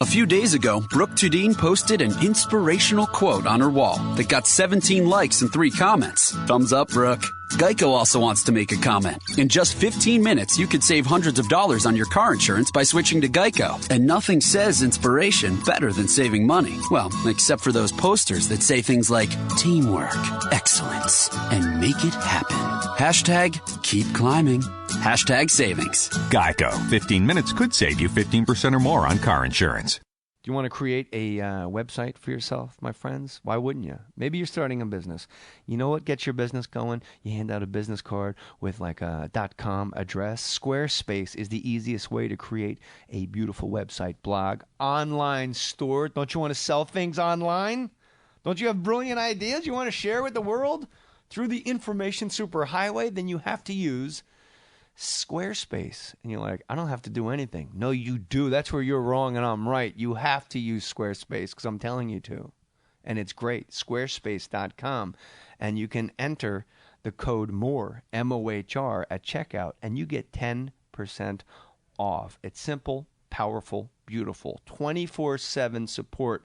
A few days ago, Brooke Tudine posted an inspirational quote on her wall that got 17 likes and 3 comments. Thumbs up, Brooke. Geico also wants to make a comment. In just 15 minutes, you could save hundreds of dollars on your car insurance by switching to Geico. And nothing says inspiration better than saving money. Well, except for those posters that say things like teamwork, excellence, and make it happen. Hashtag keep climbing. Hashtag savings. Geico. 15 minutes could save you 15% or more on car insurance. Do you want to create a website for yourself, my friends? Why wouldn't you? Maybe you're starting a business. You know what gets your business going? You hand out a business card with like a .com address. Squarespace is the easiest way to create a beautiful website, blog, online store. Don't you want to sell things online? Don't you have brilliant ideas you want to share with the world? Through the information superhighway, then you have to use Squarespace. And you're like, I don't have to do anything. No, you do. That's where you're wrong and I'm right. You have to use Squarespace because I'm telling you to. And it's great. Squarespace.com. And you can enter the code MOHR, M-O-H-R, at checkout, and you get 10% off. It's simple, powerful, beautiful. 24/7 support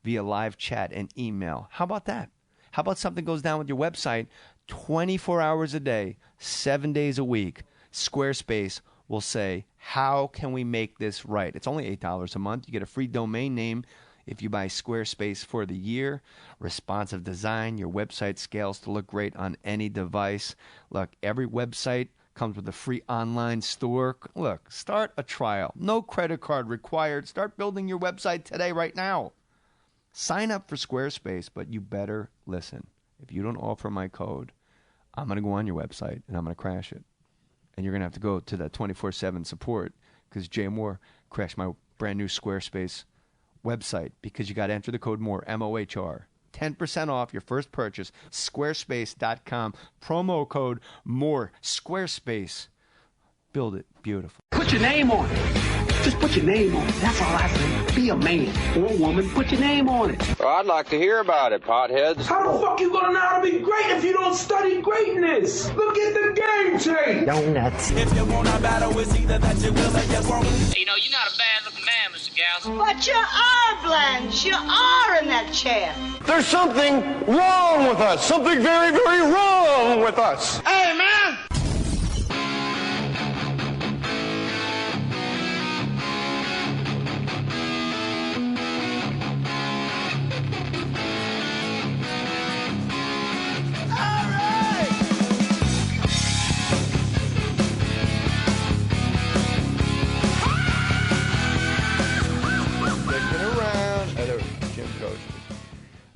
via live chat and email. How about that? How about something goes down with your website 24 hours a day, 7 days a week? Squarespace will say, how can we make this right? It's only $8 a month. You get a free domain name if you buy Squarespace for the year. Responsive design. Your website scales to look great on any device. Look, every website comes with a free online store. Look, start a trial. No credit card required. Start building your website today, right now. Sign up for Squarespace, but you better listen. If you don't offer my code, I'm going to go on your website and I'm going to crash it. And you're going to have to go to the 24/7 support because Jay Mohr crashed my brand new Squarespace website because you got to enter the code MOHR, M-O-H-R. 10% off your first purchase. Squarespace.com. Promo code MOHR. Squarespace. Build it beautiful. Put your name on it. Just put your name on it. That's all I say. Be a man or a woman. Put your name on it. Well, I'd like to hear about it, potheads. How the fuck you gonna know how to be great if you don't study greatness? Look at the game tape. Donuts. If you wanna battle, it's either that you will or you won't. You know, you're not a bad-looking man, Mr. Gals. But you are, Blanche. You are in that chair. There's something wrong with us. Something very, very wrong with us. Hey, man.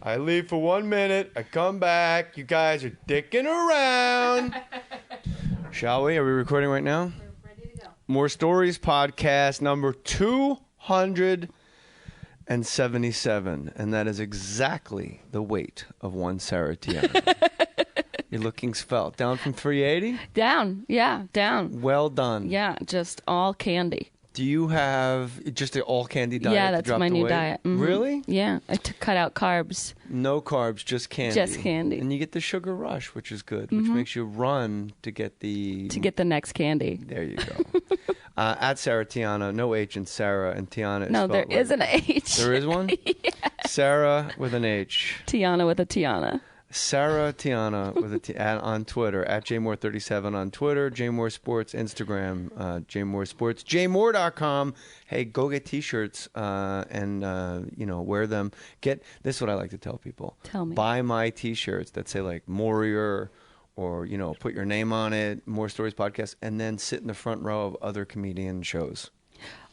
I leave for 1 minute. I come back. You guys are dicking around. Shall we? Are we recording right now? We're ready to go. More Stories podcast number 277. And that is exactly the weight of one Sarah Tiana. You're looking svelte. Down from 380? Down. Yeah, down. Well done. Yeah, just all candy. Do you have just an all candy diet? Yeah, to that's drop my the new weight? diet. Mm-hmm. Really? Yeah, I cut out carbs. No carbs, just candy. Just candy. And you get the sugar rush, which is good, which makes you run to get the... To get the next candy. There you go. At Sarah Tiana, no H in Sarah, and Tiana is No, there spelled is an H. There is one? Yeah. Sarah with an H. Tiana with a Tiana. Sarah Tiana with a T on Twitter, at JMohr37 on Twitter, JMohr Sports, Instagram, JMohr Sports, JMohr.com. Hey, go get T-shirts and wear them. This is what I like to tell people. Tell me. Buy my T-shirts that say like Mohrier or, put your name on it, More Stories Podcast, and then sit in the front row of other comedian shows.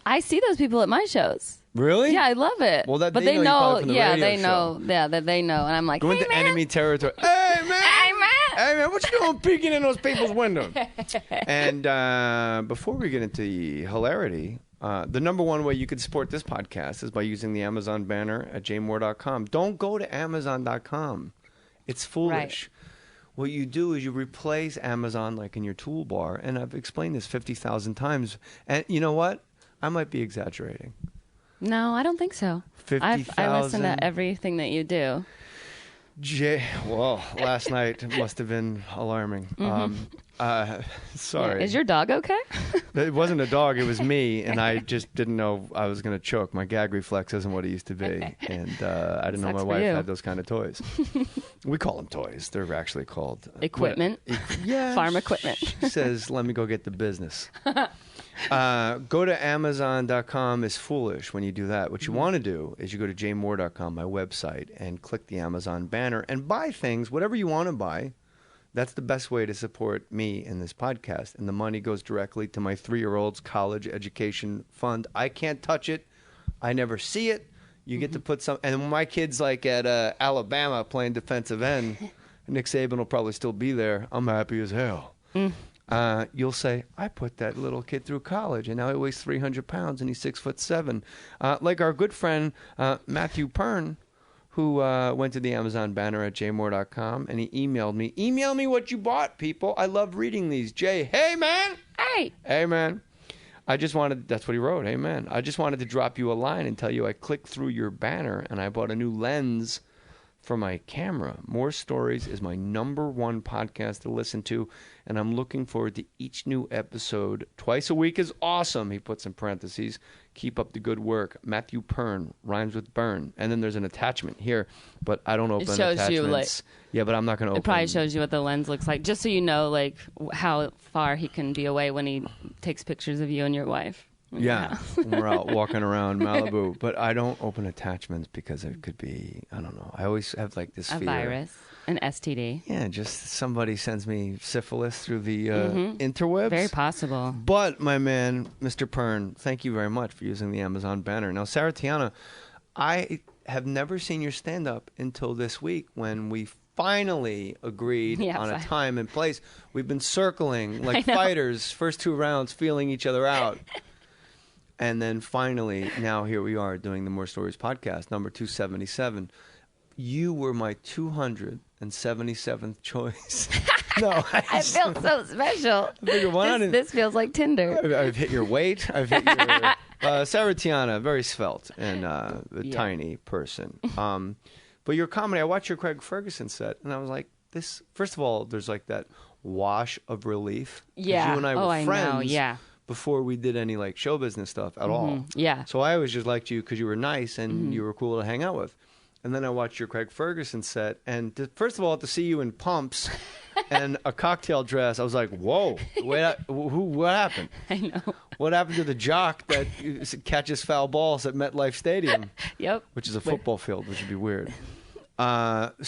I see those people at my shows. Really? Yeah, I love it. Well, but they know you from the radio they show. know. Yeah, that they know. And I'm like, Go hey, into man. enemy territory. Hey, man. Hey, man. Hey, man, what you doing peeking in those people's windows? And before we get into the hilarity, the number one way you could support this podcast is by using the Amazon banner at jmohr.com. Don't go to Amazon.com. It's foolish. Right. What you do is you replace Amazon like in your toolbar. And I've explained this 50,000 times. And you know what? I might be exaggerating. No, I don't think so. 50,000. I listen to everything that you do. Well, last night must have been alarming. Sorry. Yeah. Is your dog okay? It wasn't a dog. It was me, and I just didn't know I was going to choke. My gag reflex isn't what it used to be, and I didn't know my wife had those kind of toys. We call them toys. They're actually called... equipment. Yeah. Farm equipment. She says, let me go get the business. Go to Amazon.com is foolish when you do that. What you want to do is you go to jmohr.com, my website, and click the Amazon banner and buy things, whatever you want to buy. That's the best way to support me in this podcast. And the money goes directly to my 3-year-old's college education fund. I can't touch it. I never see it. You get to put some... And when my kid's like at Alabama playing defensive end, Nick Saban will probably still be there. I'm happy as hell. You'll say, I put that little kid through college, and now he weighs 300 pounds, and he's 6'7". Like our good friend Matthew Pern, who went to the Amazon banner at jmohr.com, and he emailed me. Email me what you bought, people. I love reading these. Jay, hey, man. Hey, man. I just wanted, that's what he wrote, hey, man. I just wanted to drop you a line and tell you I clicked through your banner, and I bought a new lens for my camera. More Stories is my #1 podcast to listen to, and I'm looking forward to each new episode. Twice a week is awesome, he puts in parentheses. Keep up the good work. Matthew Pern, rhymes with burn. And then there's an attachment here, but I don't open attachments. It shows you, like... Yeah, but I'm not going to open... It probably shows you what the lens looks like, just so you know, like, how far he can be away when he takes pictures of you and your wife. Yeah, when we're out walking around Malibu. But I don't open attachments because it could be, I don't know. I always have like this fear. A virus, an STD. Yeah, just somebody sends me syphilis through the interwebs. Very possible. But, my man, Mr. Pern, thank you very much for using the Amazon banner. Now, Sarah Tiana, I have never seen your stand-up until this week when we finally agreed on a time and place. We've been circling like fighters, first 2 rounds, feeling each other out. And then finally, now here we are doing the More Stories podcast, number 277. You were my 277th choice. No, I feel so special. This feels like Tinder. I've hit your weight. I've hit your... Sarah Tiana, very svelte and a tiny person. But your comedy, I watched your Craig Ferguson set, and I was like, this... First of all, there's like that wash of relief. Yeah. You and I were friends. I know, yeah. Before we did any like show business stuff at all. Yeah. So I always just liked you because you were nice and you were cool to hang out with. And then I watched your Craig Ferguson set, and first of all, to see you in pumps and a cocktail dress, I was like, whoa, what happened? I know. What happened to the jock that catches foul balls at MetLife Stadium? Yep. Which is a football field, which would be weird. That's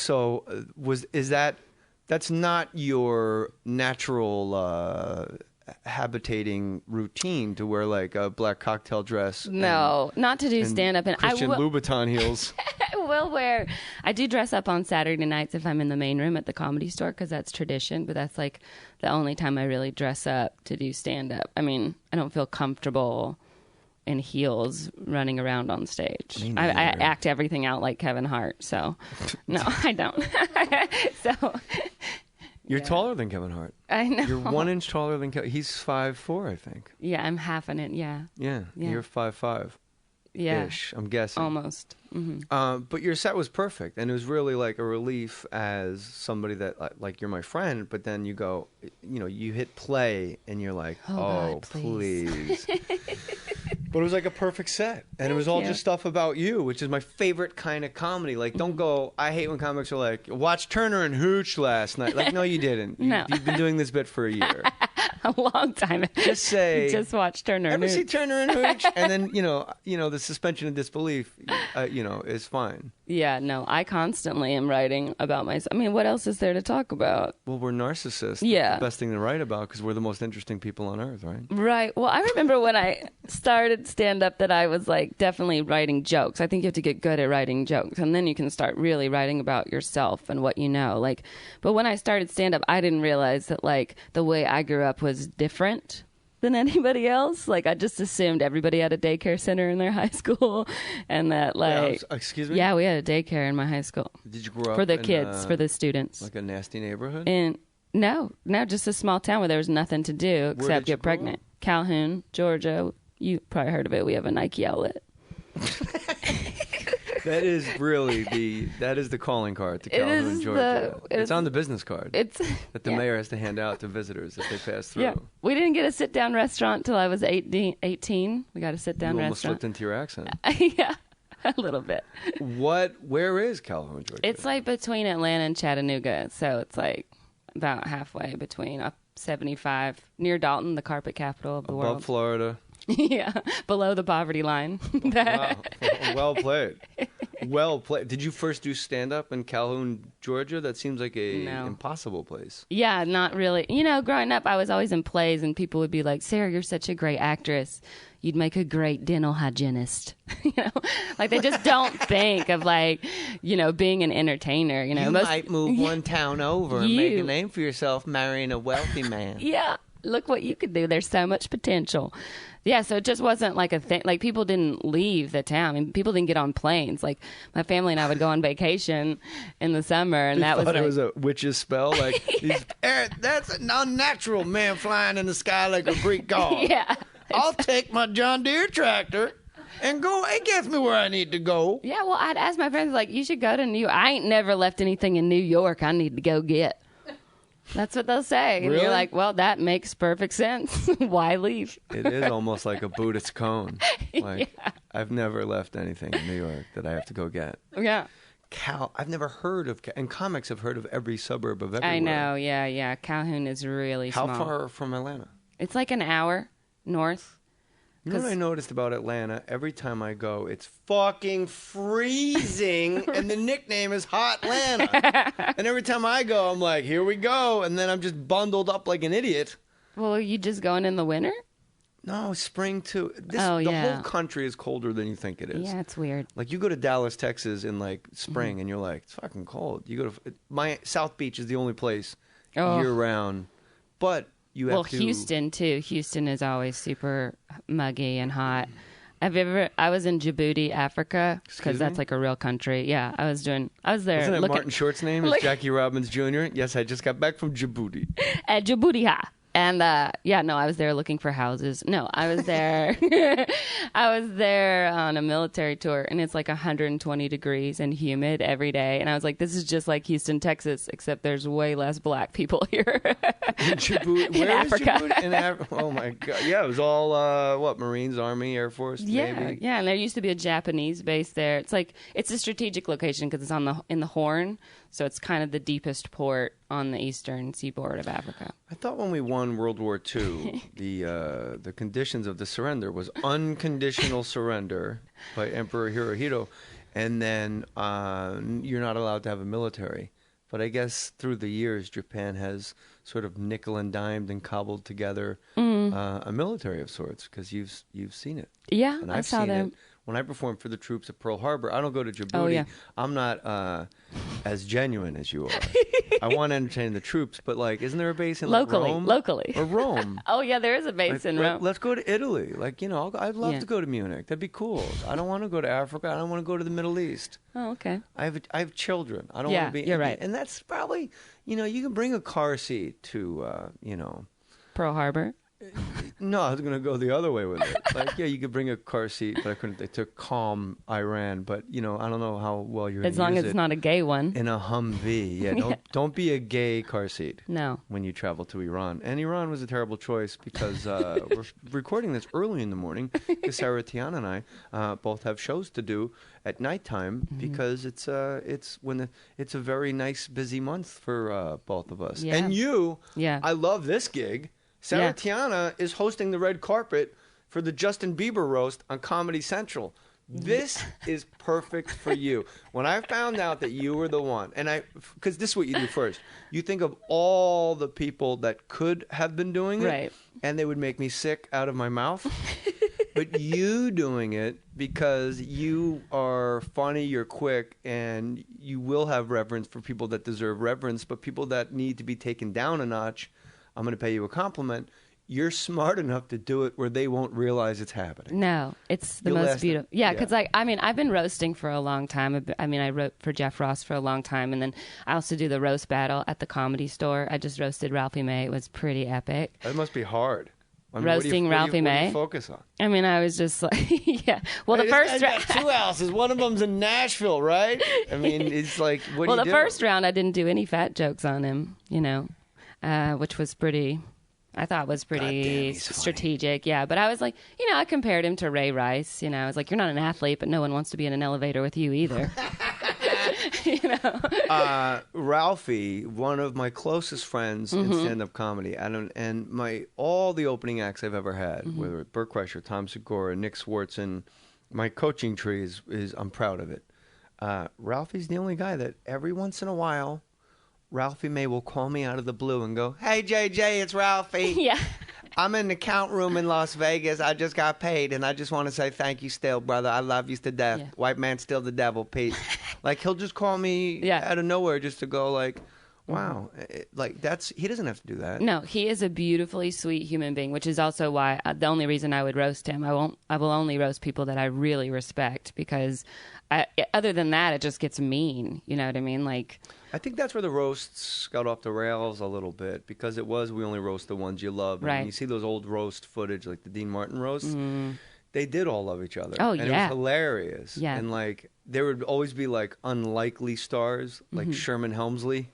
not your natural habitating routine to wear like a black cocktail dress. No, not to do stand-up. And Christian Louboutin heels. I do dress up on Saturday nights if I'm in the main room at the Comedy Store because that's tradition, but that's like the only time I really dress up to do stand-up. I mean, I don't feel comfortable in heels running around on stage. I act everything out like Kevin Hart, so no, I don't. So... You're taller than Kevin Hart. I know. You're 1 inch taller than Kevin. He's 5'4", I think. Yeah, I'm half an inch. Yeah. Yeah. You're 5'5". Yeah. Ish, I'm guessing. Almost. Mm-hmm. But your set was perfect, and it was really like a relief as somebody that like you're my friend. But then you go, you hit play, and you're like, oh God, please. But it was like a perfect set. And it was all just stuff about you, which is my favorite kind of comedy. Like, don't go, I hate when comics are like, watch Turner and Hooch last night. Like, no, you didn't. No. You've been doing this bit for a year. A long time. Just say. Just watch Turner and Hooch. Ever see Turner and Hooch? And then, the suspension of disbelief, is fine. Yeah, no, I constantly am writing about myself. I mean, what else is there to talk about? Well, we're narcissists. Yeah. It's the best thing to write about because we're the most interesting people on earth, right? Right. Well, I remember when I started stand-up that I was like definitely writing jokes. I think you have to get good at writing jokes, and then you can start really writing about yourself and what you know. Like, but when I started stand-up, I didn't realize that like the way I grew up was different than anybody else. Like, I just assumed everybody had a daycare center in their high school, and that like excuse me? Yeah, we had a daycare in my high school. Did you grow up for the in kids, for the students? Like a nasty neighborhood? And no, just a small town where there was nothing to do except get pregnant. Calhoun, Georgia. You probably heard of it. We have a Nike outlet. That is really the calling card to Calhoun, Georgia. It's on the business card. That the mayor has to hand out to visitors as they pass through. Yeah. We didn't get a sit-down restaurant till I was 18. We got a sit-down You almost restaurant. slipped into your accent. Yeah, a little bit. Where is Calhoun, Georgia? It's like between Atlanta and Chattanooga, so it's like about halfway between up 75, near Dalton, the carpet capital of the world. Above Florida. Yeah, below the poverty line. Wow. Well played. Well played. Did you first do stand-up in Calhoun, Georgia? That seems like a impossible place. Yeah, not really. You know, growing up, I was always in plays, and people would be like, Sarah, you're such a great actress. You'd make a great dental hygienist. You know, like they just don't think of like, you know, being an entertainer. You know, you might move one town over and make a name for yourself marrying a wealthy man. Yeah, look what you could do. There's so much potential. Yeah, so it just wasn't like a thing. Like, people didn't leave the town. I mean, people didn't get on planes. Like, my family and I would go on vacation in the summer, and that was like... it was a witch's spell? Like, that's an unnatural man flying in the sky like a Greek god. Yeah. I'll take my John Deere tractor and go. It gets me where I need to go. Yeah, well, I'd ask my friends, like, you should go to New York. I ain't never left anything in New York I need to go get. That's what they'll say. And really? You're like, well, that makes perfect sense. Why leave? It is almost like a Buddhist cone. Like, yeah. I've never left anything in New York that I have to go get. Yeah. I've never heard of, and comics have heard of every suburb of everywhere. I know, yeah. Calhoun is really small. How far from Atlanta? It's like an hour north. You know what I noticed about Atlanta? Every time I go, it's fucking freezing, and the nickname is Hot Atlanta. And every time I go, I'm like, here we go, and then I'm just bundled up like an idiot. Well, are you just going in the winter? No, spring too. The whole country is colder than you think it is. Yeah, it's weird. Like, you go to Dallas, Texas in like spring, and you're like, it's fucking cold. You go to South Beach is the only place year round, but you have to. Houston too. Houston is always super muggy and hot. I was in Djibouti, Africa, because that's like a real country. Yeah, I was there. Isn't that Martin Short's name? Is Jackie Robbins Jr.? Yes, I just got back from Djibouti. At Djibouti, and I was there looking for houses. No, I was there. I was there on a military tour, and it's like 120 degrees and humid every day. And I was like, this is just like Houston, Texas, except there's way less black people here. In Djibouti? Where is Djibouti? In Africa? Oh my God! Yeah, it was all Marines, Army, Air Force, Navy. Yeah, and there used to be a Japanese base there. It's like it's a strategic location because it's in the Horn. So it's kind of the deepest port on the eastern seaboard of Africa. I thought when we won World War II, the conditions of the surrender was unconditional surrender by Emperor Hirohito, and then you're not allowed to have a military. But I guess through the years, Japan has sort of nickel and dimed and cobbled together a military of sorts, because you've seen it. Yeah, and I saw them. When I performed for the troops at Pearl Harbor, I don't go to Djibouti. Oh, yeah. I'm not as genuine as you are. I want to entertain the troops, but like, isn't there a base in Rome? Locally. Or Rome? Oh, yeah, there is a base in Rome. Let's go to Italy. Like, I'd love to go to Munich. That'd be cool. I don't want to go to Africa. I don't want to go to the Middle East. Oh, okay. I have children. I don't want to be. You're right. And that's probably, you can bring a car seat to, Pearl Harbor. No, I was going to go the other way with it. Like, yeah, you could bring a car seat, but I couldn't. They took calm Iran, but I don't know how well you're going to use it. As long as it's not a gay one. In a Humvee. Yeah, don't be a gay car seat. No. When you travel to Iran. And Iran was a terrible choice because we're recording this early in the morning because Sarah, Tiana, and I both have shows to do at nighttime because it's a very nice, busy month for both of us. Yeah. And you, yeah. I love this gig. Sarah Tiana is hosting the red carpet for the Justin Bieber roast on Comedy Central. This is perfect for you. When I found out that you were the one, because this is what you do first. You think of all the people that could have been doing it, and they would make me sick out of my mouth. But you doing it because you are funny, you're quick, and you will have reverence for people that deserve reverence, but people that need to be taken down a notch, I'm going to pay you a compliment. You're smart enough to do it where they won't realize it's happening. No, it's the most beautiful. Yeah, because I've been roasting for a long time. I wrote for Jeff Ross for a long time, and then I also do the roast battle at the Comedy Store. I just roasted Ralphie May. It was pretty epic. That must be hard. I mean, roasting Ralphie what do May. you focus on? I mean, I was just like, yeah. Well, Hey, the this first guy's got 2 houses. One of them's in Nashville, right? I mean, it's like, what do you do? Well, the first round, I didn't do any fat jokes on him, which was I thought was pretty strategic. Yeah, but I was like, I compared him to Ray Rice. I was like, you're not an athlete, but no one wants to be in an elevator with you either. Ralphie, one of my closest friends in stand-up comedy, all the opening acts I've ever had, whether it's Burt Kreischer, Tom Segura, Nick Swartzen, my coaching tree is I'm proud of it. Ralphie's the only guy that every once in a while, Ralphie May will call me out of the blue and go, "Hey JJ, it's Ralphie. Yeah. I'm in the count room in Las Vegas. I just got paid, and I just want to say thank you still, brother. I love you to death. Yeah. White man still the devil. Peace." Like, he'll just call me out of nowhere just to go like, wow. He doesn't have to do that. No, he is a beautifully sweet human being, which is also why the only reason I would roast him. I will only roast people that I really respect, because other than that, it just gets mean. You know what I mean? Like, I think that's where the roasts got off the rails a little bit, because we only roast the ones you love. Right. And you see those old roast footage, like the Dean Martin roast, they did all love each other. Oh, and it was hilarious. Yeah. And like, there would always be like unlikely stars, like Sherman Helmsley.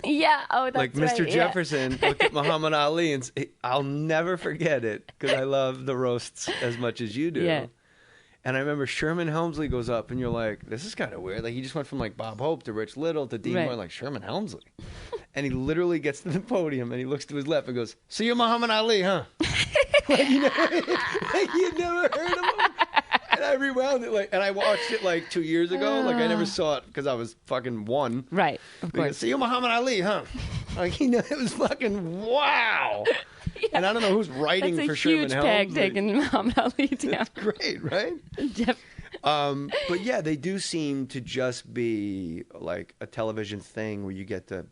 Yeah, oh, that's like right. Mr. Jefferson looked at Muhammad Ali, and I'll never forget it, because I love the roasts as much as you do. Yeah. And I remember Sherman Helmsley goes up, and you're like, this is kind of weird. Like, he just went from like Bob Hope to Rich Little to Dean Martin, like Sherman Helmsley. And he literally gets to the podium, and he looks to his left and goes, "So you're Muhammad Ali, huh?" Like, you'd never heard of him. And I rewound it, and I watched it 2 years ago. Like, I never saw it because I was fucking one. Right, of course. "So you're Muhammad Ali, huh?" Like, it was fucking wow. Yeah. And I don't know who's writing for Sherman Helmsley. That's a huge peg taking Muhammad Ali down. That's great, right? Yep. But yeah, they do seem to just be like a television thing where you get to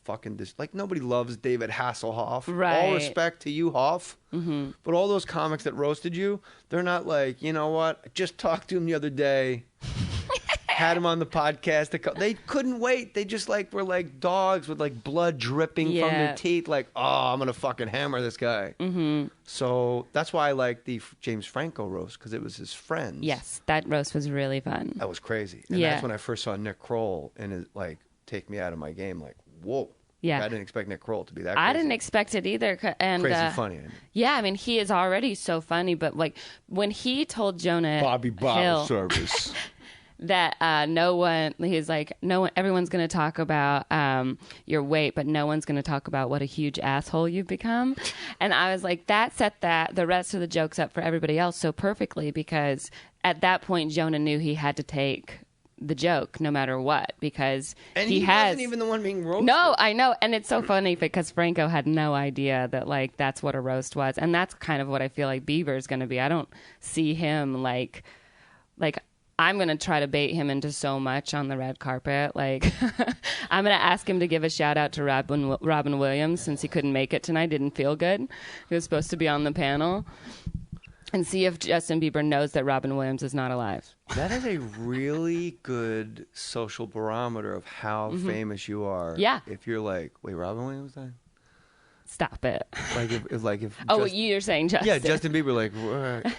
fucking nobody loves David Hasselhoff. Right. All respect to you, Hoff. Mm-hmm. But all those comics that roasted you, they're not like, you know what? I just talked to him the other day. Had him on the podcast. They couldn't wait. They just were like dogs with blood dripping from their teeth. Like, oh, I'm gonna fucking hammer this guy. Mm-hmm. So that's why I like the James Franco roast, because it was his friends. Yes, that roast was really fun. That was crazy. And that's when I first saw Nick Kroll and it take me out of my game. Like, whoa. Yeah. I didn't expect Nick Kroll to be that crazy. I didn't expect it either. And crazy funny. Yeah, I mean, he is already so funny, but when he told Jonah Bobby Hill service. that everyone's going to talk about your weight, but no one's going to talk about what a huge asshole you've become. And I was like, that set the rest of the jokes up for everybody else so perfectly, because at that point, Jonah knew he had to take the joke no matter what, because and he wasn't even the one being roasted. No, I know. And it's so funny because Franco had no idea that that's what a roast was. And that's kind of what I feel like Bieber is going to be. I don't see him like I'm going to try to bait him into so much on the red carpet. Like, I'm going to ask him to give a shout out to Robin Williams, since he couldn't make it tonight, didn't feel good. He was supposed to be on the panel. And see if Justin Bieber knows that Robin Williams is not alive. That is a really good social barometer of how famous you are. Yeah. If you're like, wait, Robin Williams died? Stop it. If oh, you're saying Justin. Yeah, Justin Bieber,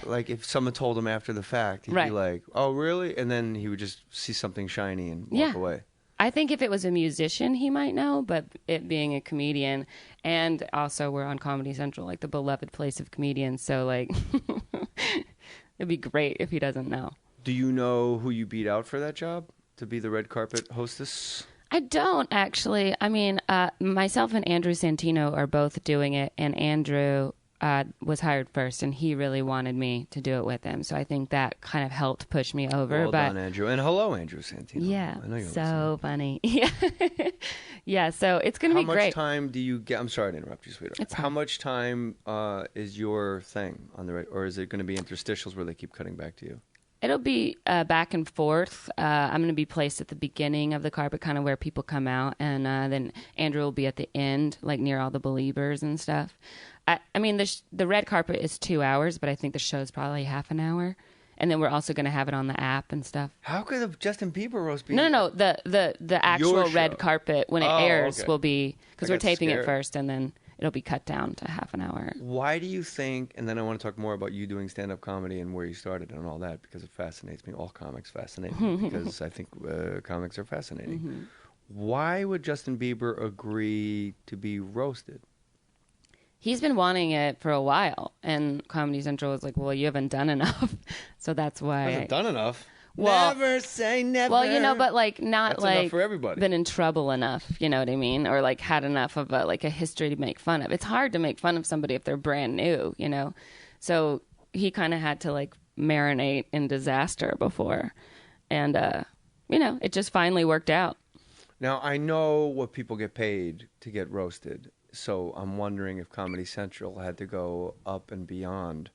like if someone told him after the fact, he'd be like, oh, really? And then he would just see something shiny and walk away. I think if it was a musician, he might know, but it being a comedian, and also we're on Comedy Central, the beloved place of comedians, so it'd be great if he doesn't know. Do you know who you beat out for that job, to be the red carpet hostess? I don't, actually. I mean, myself and Andrew Santino are both doing it, and Andrew was hired first, and he really wanted me to do it with him. So I think that kind of helped push me over. Well done, Andrew. And hello, Andrew Santino. Yeah, I know you're so funny. Yeah, yeah. So it's going to be great. How much time do you get? I'm sorry to interrupt you, sweetheart. How much time is your thing on the or is it going to be interstitials where they keep cutting back to you? It'll be back and forth. I'm going to be placed at the beginning of the carpet, kind of where people come out, and then Andrew will be at the end, near all the believers and stuff. I mean, the red carpet is 2 hours, but I think the show's probably half an hour. And then we're also going to have it on the app and stuff. How could the Justin Bieber roast be? No. The actual red carpet, when it airs, will be... Because we're taping it first, and then it'll be cut down to half an hour. Why do you think, and then I want to talk more about you doing stand-up comedy and where you started and all that, because it fascinates me. All comics fascinate me because I think comics are fascinating. Why would Justin Bieber agree to be roasted? He's been wanting it for a while, and Comedy Central was like, well, you haven't done enough. So that's why. Hasn't done enough. Well, never say never. Well, you know, but like not That's like enough for everybody. Been in trouble enough, you know what I mean? Or like had enough of a history to make fun of. It's hard to make fun of somebody if they're brand new, you know? So he kind of had to like marinate in disaster before. And, you know, it just finally worked out. Now, I know what people get paid to get roasted. So I'm wondering if Comedy Central had to go up and beyond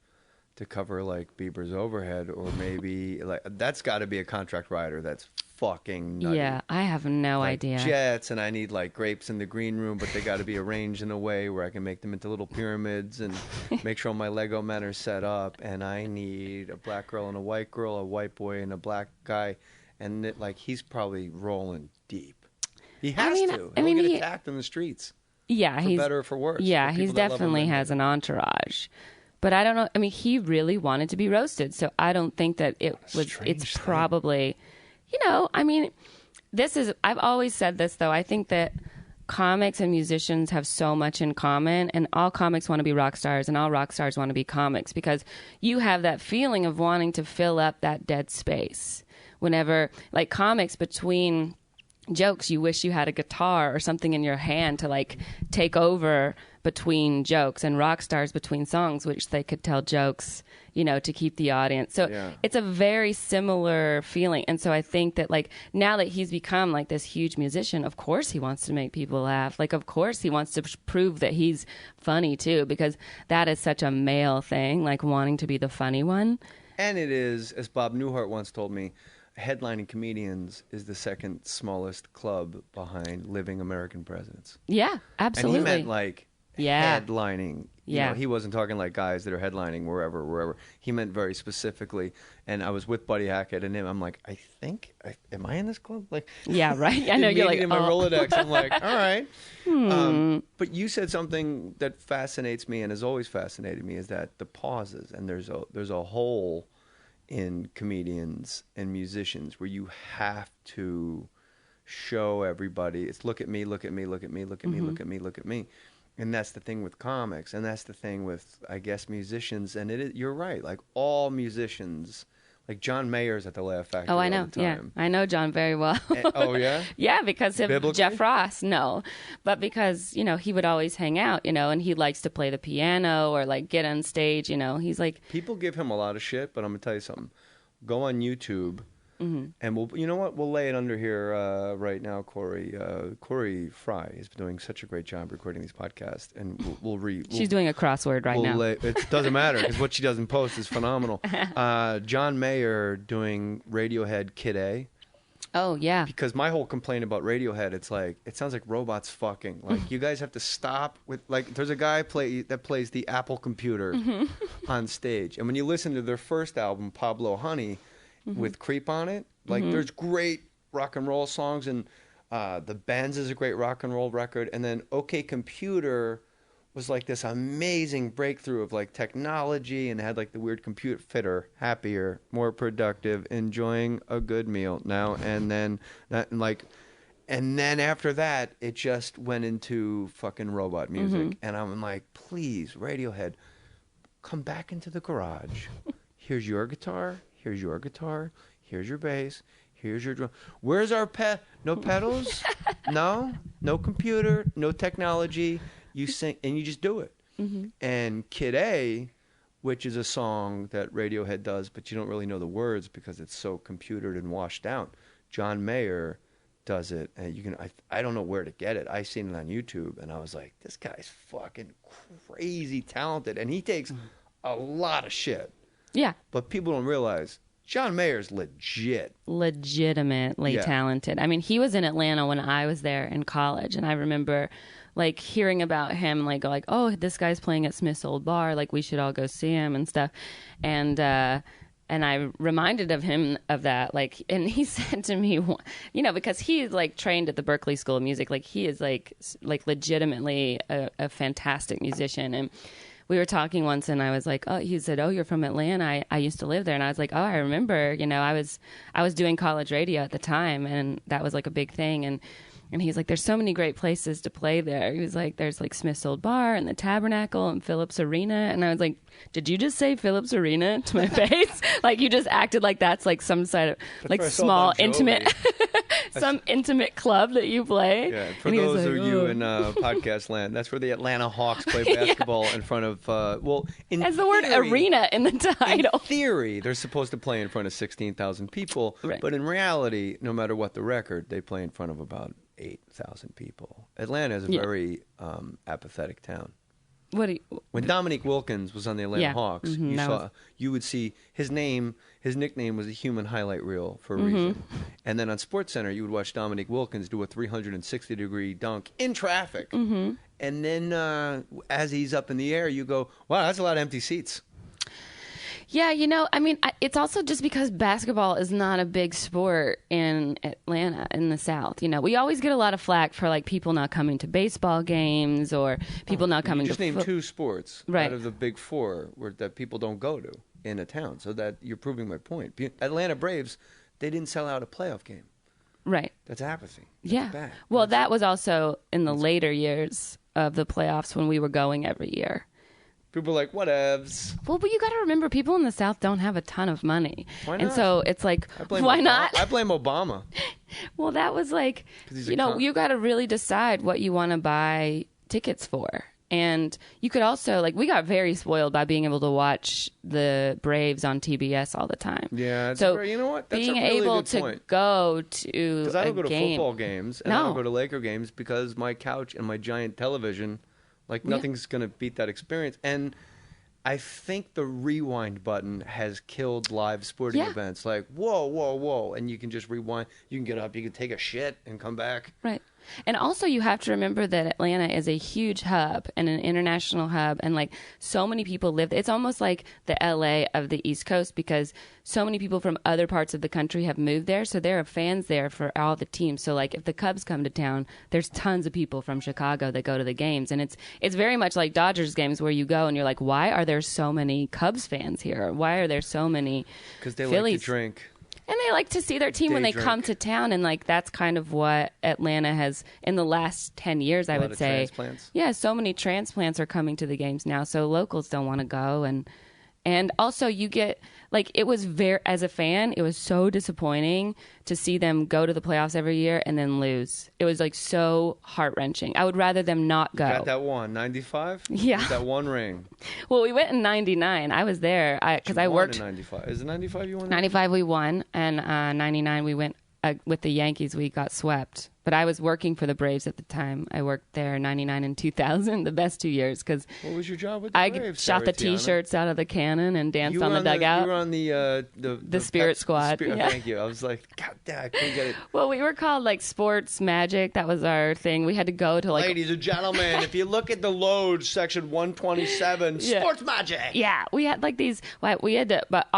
to cover like Bieber's overhead, or maybe like that's got to be a contract writer that's fucking nutty. Yeah, I have no like idea. Jets, and I need like grapes in the green room, but they got to be arranged in a way where I can make them into little pyramids and make sure all my Lego men are set up. And I need a black girl and a white girl, a white boy and a black guy, and it, like he's probably rolling deep. He has to. He'll get attacked in the streets. Yeah, for he's better or for worse. Yeah, for he definitely has an entourage. But I don't know. I mean, he really wanted to be roasted, so I don't think that it was. It's probably, you know. I mean, this is. I've always said this though. I think that comics and musicians have so much in common, and all comics want to be rock stars, and all rock stars want to be comics, because you have that feeling of wanting to fill up that dead space. Whenever, like comics, between jokes, you wish you had a guitar or something in your hand to like take over between jokes, and rock stars between songs, which they could tell jokes, you know, to keep the audience. So it's a very similar feeling. And so I think that like now that he's become like this huge musician, of course he wants to make people laugh. Like, of course he wants to prove that he's funny too, because that is such a male thing, like wanting to be the funny one. And it is, as Bob Newhart once told me, headlining comedians is the second smallest club behind living American presidents. Yeah, absolutely. And he meant like headlining. You know, he wasn't talking like guys that are headlining wherever. He meant very specifically. And I was with Buddy Hackett and him. I'm like, am I in this club? Like, yeah, right. I know you're like, in my Rolodex. I'm like, all right. But you said something that fascinates me and has always fascinated me, is that the pauses, and there's a hole in comedians and musicians where you have to show everybody it's look at me, look at me, look at me, look at me, look at me, look at me. And that's the thing with comics, and that's the thing with, I guess, musicians. And you're right, like all musicians, like John Mayer's at the Laugh Factory. Oh, I know. All the time. Yeah, I know John very well. Oh, yeah? Yeah, because of Biblically? Jeff Ross. No, but because, you know, he would always hang out, you know, and he likes to play the piano or like get on stage, you know. He's like, people give him a lot of shit, but I'm gonna tell you something. Go on YouTube. And you know what? We'll lay it under here right now, Corey. Corey Fry has been doing such a great job recording these podcasts, and she's doing a crossword right now. It doesn't matter, because what she does in post is phenomenal. John Mayer doing Radiohead Kid A. Oh yeah. Because my whole complaint about Radiohead, it's like it sounds like robots fucking. Like you guys have to stop with like. There's a guy that plays the Apple computer on stage, and when you listen to their first album, Pablo Honey, with Creep on it, like there's great rock and roll songs, and The Bends is a great rock and roll record, and then OK Computer was like this amazing breakthrough of like technology, and had like the weird computer fitter, happier, more productive, enjoying a good meal now and then, and then after that it just went into fucking robot music, and I'm like, please, Radiohead, come back into the garage. Here's your guitar. Here's your guitar. Here's your bass. Here's your drum. Where's our no pedals? No computer, no technology. You sing and you just do it. And Kid A, which is a song that Radiohead does, but you don't really know the words because it's so computered and washed out. John Mayer does it, and you can. I don't know where to get it. I seen it on YouTube, and I was like, this guy's fucking crazy talented, and he takes a lot of shit. Yeah. But people don't realize John Mayer's legitimately talented. I mean, he was in Atlanta when I was there in college, and I remember like hearing about him, like, oh, this guy's playing at Smith's Old Bar, like we should all go see him and stuff. And I reminded him of that, like, and he said to me, you know, because he's like trained at the Berklee School of Music, like he is like legitimately a fantastic musician. And we were talking once, and I was like, oh, he said, oh, you're from Atlanta. I used to live there. And I was like, oh, I remember, you know, I was doing college radio at the time, and that was like a big thing. And he's like, there's so many great places to play there. He was like, there's like Smith's Old Bar and the Tabernacle and Phillips Arena. And I was like, did you just say Phillips Arena to my face? Like, you just acted like that's like some side of like small, intimate, some intimate club that you play. Yeah, for those of you in podcast land, that's where the Atlanta Hawks play basketball in front of, as the word arena in the title. In theory, they're supposed to play in front of 16,000 people. Right. But in reality, no matter what the record, they play in front of about 8,000 people. Atlanta is a very apathetic town. When Dominique Wilkins was on the Atlanta Hawks, you would see his nickname was a human highlight reel for a reason. And then on SportsCenter, you would watch Dominique Wilkins do a 360-degree dunk in traffic. And then as he's up in the air, you go, wow, that's a lot of empty seats. Yeah, you know, I mean, it's also just because basketball is not a big sport in Atlanta, in the South. You know, we always get a lot of flack for, like, people not coming to baseball games or people not coming to... You just named two sports out of the big four that people don't go to in a town, so that you're proving my point. Atlanta Braves, they didn't sell out a playoff game. Right. That's apathy. That's bad. Well, that was also in the later years of the playoffs when we were going every year. People are like, whatevs. Well, but you got to remember, people in the South don't have a ton of money. Why not? And so it's like, why not? I blame Obama. Well, that was like, you know, you got to really decide what you want to buy tickets for. And you could also, like, we got very spoiled by being able to watch the Braves on TBS all the time. Yeah. So you know what? That's being a really able good to point. go to Because I don't go to game. football games and I don't go to Laker games because my couch and my giant television, like, nothing's going to beat that experience. And I think the rewind button has killed live sporting events. Like, whoa, whoa, whoa. And you can just rewind. You can get up. You can take a shit and come back. Right. And also you have to remember that Atlanta is a huge hub and an international hub. And, like, so many people live. It's almost like the LA of the East Coast because so many people from other parts of the country have moved there. So there are fans there for all the teams. So, like, if the Cubs come to town, there's tons of people from Chicago that go to the games. And it's very much like Dodgers games where you go and you're like, why are there so many Cubs fans here? Why are there so many Because they Phillies? like to drink. And they like to see their team when they come to town. And, like, that's kind of what Atlanta has in the last 10 years, I would say. Transplants. Yeah, so many transplants are coming to the games now. So locals don't want to go. And also you get, like, it was as a fan, it was so disappointing to see them go to the playoffs every year and then lose. It was, like, so heart-wrenching. I would rather them not go. Got that one, 95? Yeah. That one ring. Well, we went in 99. I was there because I worked. In 95. Is it 95 you won? 95 we won, and 99 we went with the Yankees. We got swept. But I was working for the Braves at the time. I worked there 99 and 2000, the best 2 years. Because what was your job with the Braves? I shot the T-shirts out of the cannon and danced on the dugout. You were on the Spirit Squad. Thank you. I was like, God damn, I couldn't get it. Well, we were called, like, Sports Magic. That was our thing. We had to go to, like... Ladies and gentlemen, if you look at the load, section 127, Sports Magic. Yeah, we had, like, these... We had to... But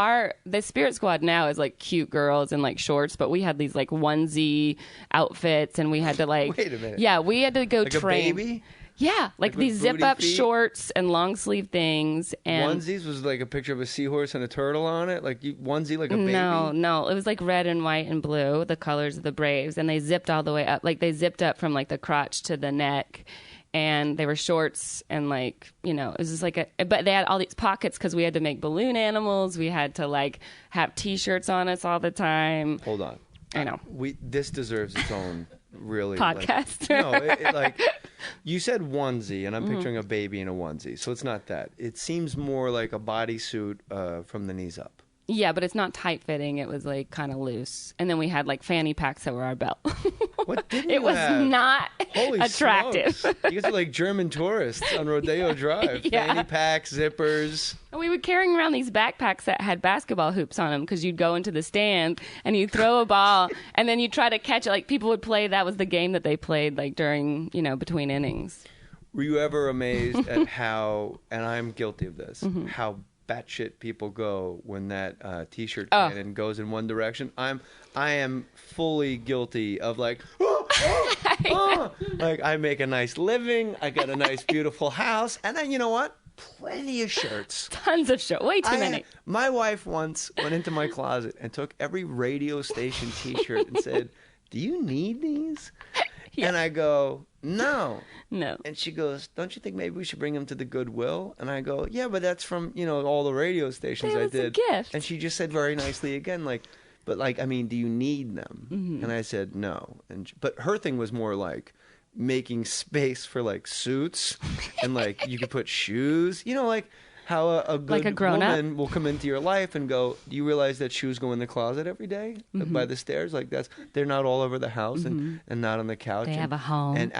the Spirit Squad now is, like, cute girls in, like, shorts. But we had these, like, onesie outfits. And we had to, like... Wait a minute. Yeah, we had to go like train. A baby? Yeah, like these zip-up shorts and long-sleeve things. And onesies was like a picture of a seahorse and a turtle on it? Like onesie like a baby? No. It was like red and white and blue, the colors of the Braves. And they zipped all the way up. Like, they zipped up from, like, the crotch to the neck. And they were shorts and, like, you know, it was just like but they had all these pockets because we had to make balloon animals. We had to, like, have T-shirts on us all the time. Hold on. I know. This deserves its own... really podcast. Like you said onesie and I'm picturing a baby in a onesie, so it's not that. It seems more like a bodysuit from the knees up. Yeah, but it's not tight fitting. It was, like, kind of loose. And then we had, like, fanny packs that were our belt. What did you It was have? not Holy attractive. Smokes. You guys are like German tourists on Rodeo Drive. Yeah. Fanny packs, zippers. And we were carrying around these backpacks that had basketball hoops on them because you'd go into the stand and you'd throw a ball and then you'd try to catch it. Like, people would play. That was the game that they played, like, during, you know, between innings. Were you ever amazed at how, and I'm guilty of this, how batshit people go when that T-shirt cannon goes in one direction. I am fully guilty of like, like I make a nice living, I got a nice beautiful house, and then you know what? Plenty of shirts. Tons of shirts. Way too many. My wife once went into my closet and took every radio station T-shirt and said, "Do you need these?" Yeah. And I go, No. And she goes, "Don't you think maybe we should bring them to the Goodwill?" And I go, "Yeah, but that's from, all the radio stations I did." A gift. And she just said very nicely again, like, "But like, I mean, do you need them?" And I said, "No." But her thing was more like making space for like suits and like you could put shoes, like how a good woman will come into your life and go, "Do you realize that shoes go in the closet every day by the stairs?" Like they're not all over the house and not on the couch. They have a home. And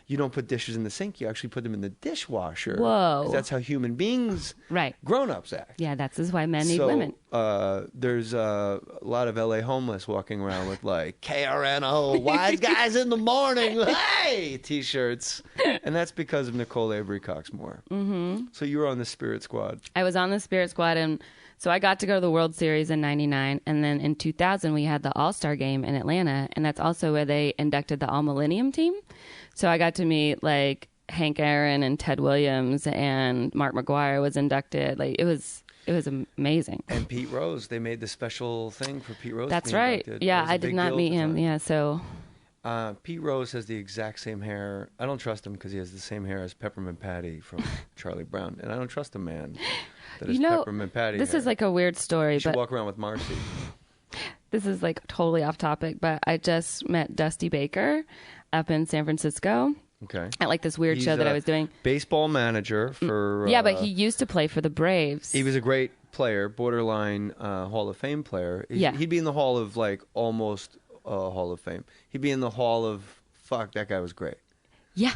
you don't put dishes in the sink. You actually put them in the dishwasher. Whoa. 'Cause that's how human beings, grown-ups act. Yeah, that's why men need women. There's a lot of LA homeless walking around with like KRNO, wise guys in the morning, hey, T-shirts. And that's because of Nicole Avery Cox Mohr. So you were on the Spirit Squad. I was on the Spirit Squad, and so I got to go to the World Series in '99, and then in 2000 we had the All-Star Game in Atlanta, and that's also where they inducted the All Millennium team. So I got to meet like Hank Aaron and Ted Williams, and Mark McGwire was inducted. Like it was amazing. And Pete Rose, they made the special thing for Pete Rose. That's right. Inducted. Yeah, I did not meet him. Yeah, so. Pete Rose has the exact same hair. I don't trust him because he has the same hair as Peppermint Patty from Charlie Brown. And I don't trust a man that has Peppermint Patty this hair. is like a weird story. You should walk around with Marcy. This is like totally off topic, but I just met Dusty Baker up in San Francisco. Okay. At like this weird show that I was doing. Baseball manager for... yeah, but he used to play for the Braves. He was a great player, borderline Hall of Fame player. He'd be in the Hall of like almost... Hall of Fame. He'd be in the Hall of fuck. That guy was great. Yeah,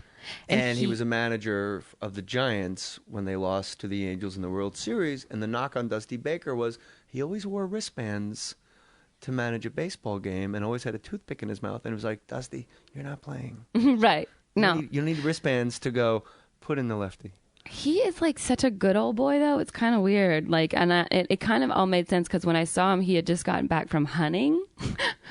and he was a manager of the Giants when they lost to the Angels in the World Series. And the knock on Dusty Baker was he always wore wristbands to manage a baseball game, and always had a toothpick in his mouth. And it was like, "Dusty, you're not playing." Right? No, you don't need wristbands to go put in the lefty. He is like such a good old boy, though. It's kind of weird. Like, and it kind of all made sense because when I saw him, he had just gotten back from hunting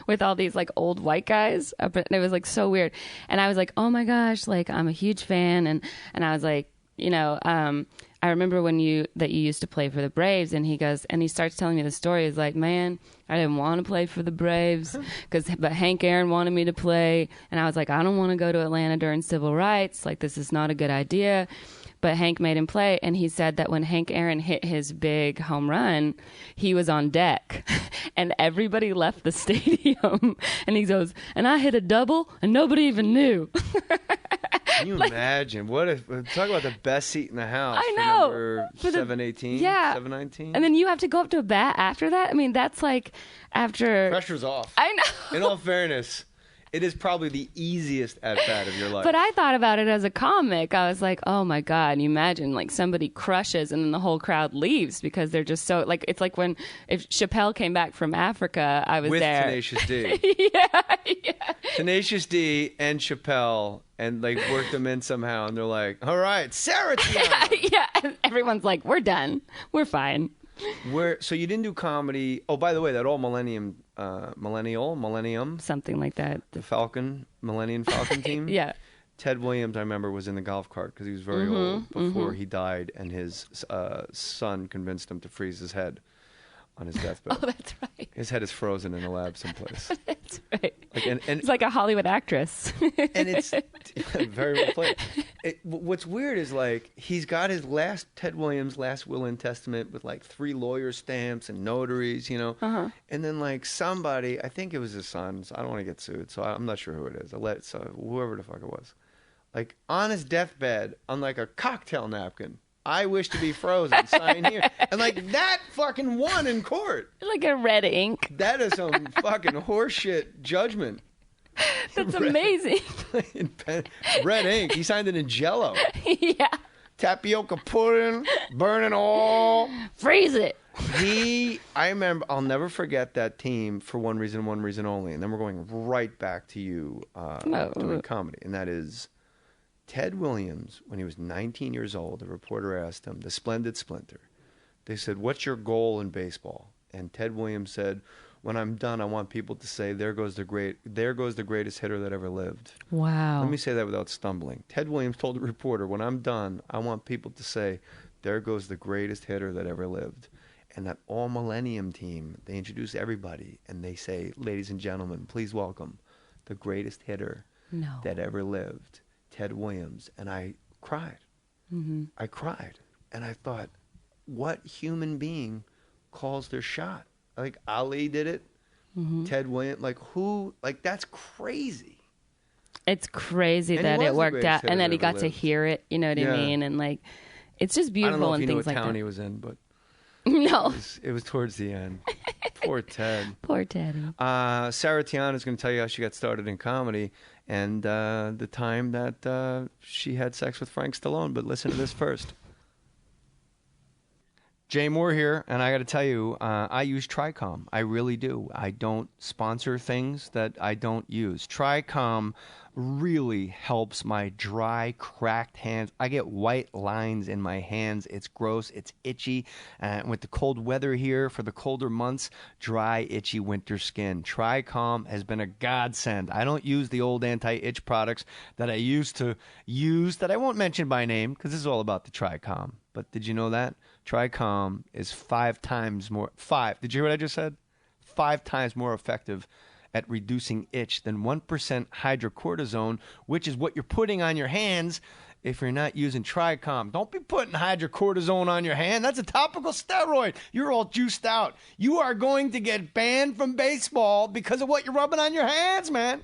with all these like old white guys. And it was like so weird. And I was like, oh my gosh, like I'm a huge fan. And I was like, I remember that you used to play for the Braves. And he goes, and he starts telling me the story. He's like, "Man, I didn't want to play for the Braves but Hank Aaron wanted me to play. And I was like, I don't want to go to Atlanta during civil rights. Like, this is not a good idea." But Hank made him play, and he said that when Hank Aaron hit his big home run, he was on deck, and everybody left the stadium. And he goes, "And I hit a double, and nobody even knew." Can you imagine? What if talk about the best seat in the house? I know. For 718, 719. And then you have to go up to a bat after that. I mean, that's like after pressure's off. I know. In all fairness. It is probably the easiest at-bat of your life. But I thought about it as a comic. I was like, oh, my God. You imagine, like, somebody crushes and then the whole crowd leaves because they're just so... Like, it's like if Chappelle came back from Africa, I was there. With Tenacious D. Yeah. Tenacious D and Chappelle, and, like, worked them in somehow. And they're like, all right, Sarah Tiana. Yeah. And everyone's like, we're done. We're fine. So you didn't do comedy. Oh, by the way, that All Millennium, something like that. The Millennium Falcon team. Yeah. Ted Williams, I remember, was in the golf cart because he was very old before he died, and his son convinced him to freeze his head on his deathbed. Oh, that's right. His head is frozen in a lab someplace. That's right. And it's like a Hollywood actress. And it's very well played. What's weird is like he's got his Ted Williams' last will and testament with like 3 lawyer stamps and notaries, and then like somebody, I think it was his son. So I don't want to get sued, so I'm not sure who it is. Whoever the fuck it was, like on his deathbed on like a cocktail napkin. "I wish to be frozen. Sign here." And like that fucking won in court. Like a red ink. That is some fucking horseshit judgment. That's amazing. Red ink. He signed it in Jell-O. Yeah. Tapioca pudding, burning all. Freeze it. I remember, I'll never forget that team for one reason only. And then we're going right back to you doing comedy. And that is... Ted Williams, when he was 19 years old, a reporter asked him, the Splendid Splinter, They said, "What's your goal in baseball?" And Ted Williams said, "When I'm done, I want people to say, there goes the greatest hitter that ever lived." Wow. Let me say that without stumbling. Ted Williams told a reporter, "When I'm done, I want people to say, there goes the greatest hitter that ever lived." And that all Millennium team, they introduce everybody, and they say, "Ladies and gentlemen, please welcome the greatest hitter that ever lived, Ted Williams." And I cried. I cried. And I thought, what human being calls their shot? Like, Ali did it. Ted Williams, like, who? Like, that's crazy. It's crazy And that he it was the worked greatest out hitter and that that he ever got to lived. hear it. You know what I mean? And like, it's just I beautiful don't know if and you knew things what like town that. he was in, but No. it was towards the end. Poor Ted. Poor Teddy. Sarah Tiana is going to tell you how she got started in comedy and the time that she had sex with Frank Stallone. But listen to this first. Jay Mohr here, and I got to tell you, I use Tricom. I really do. I don't sponsor things that I don't use. Tricom really helps my dry, cracked hands. I get white lines in my hands. It's gross. It's itchy. With the cold weather here for the colder months, dry, itchy winter skin. Tricom has been a godsend. I don't use the old anti-itch products that I used to use that I won't mention by name because this is all about the Tricom. But did you know that? Tricom is 5 times more. Did you hear what I just said? 5 times more effective at reducing itch than 1% hydrocortisone, which is what you're putting on your hands if you're not using Tricom. Don't be putting hydrocortisone on your hand. That's a topical steroid. You're all juiced out. You are going to get banned from baseball because of what you're rubbing on your hands, man.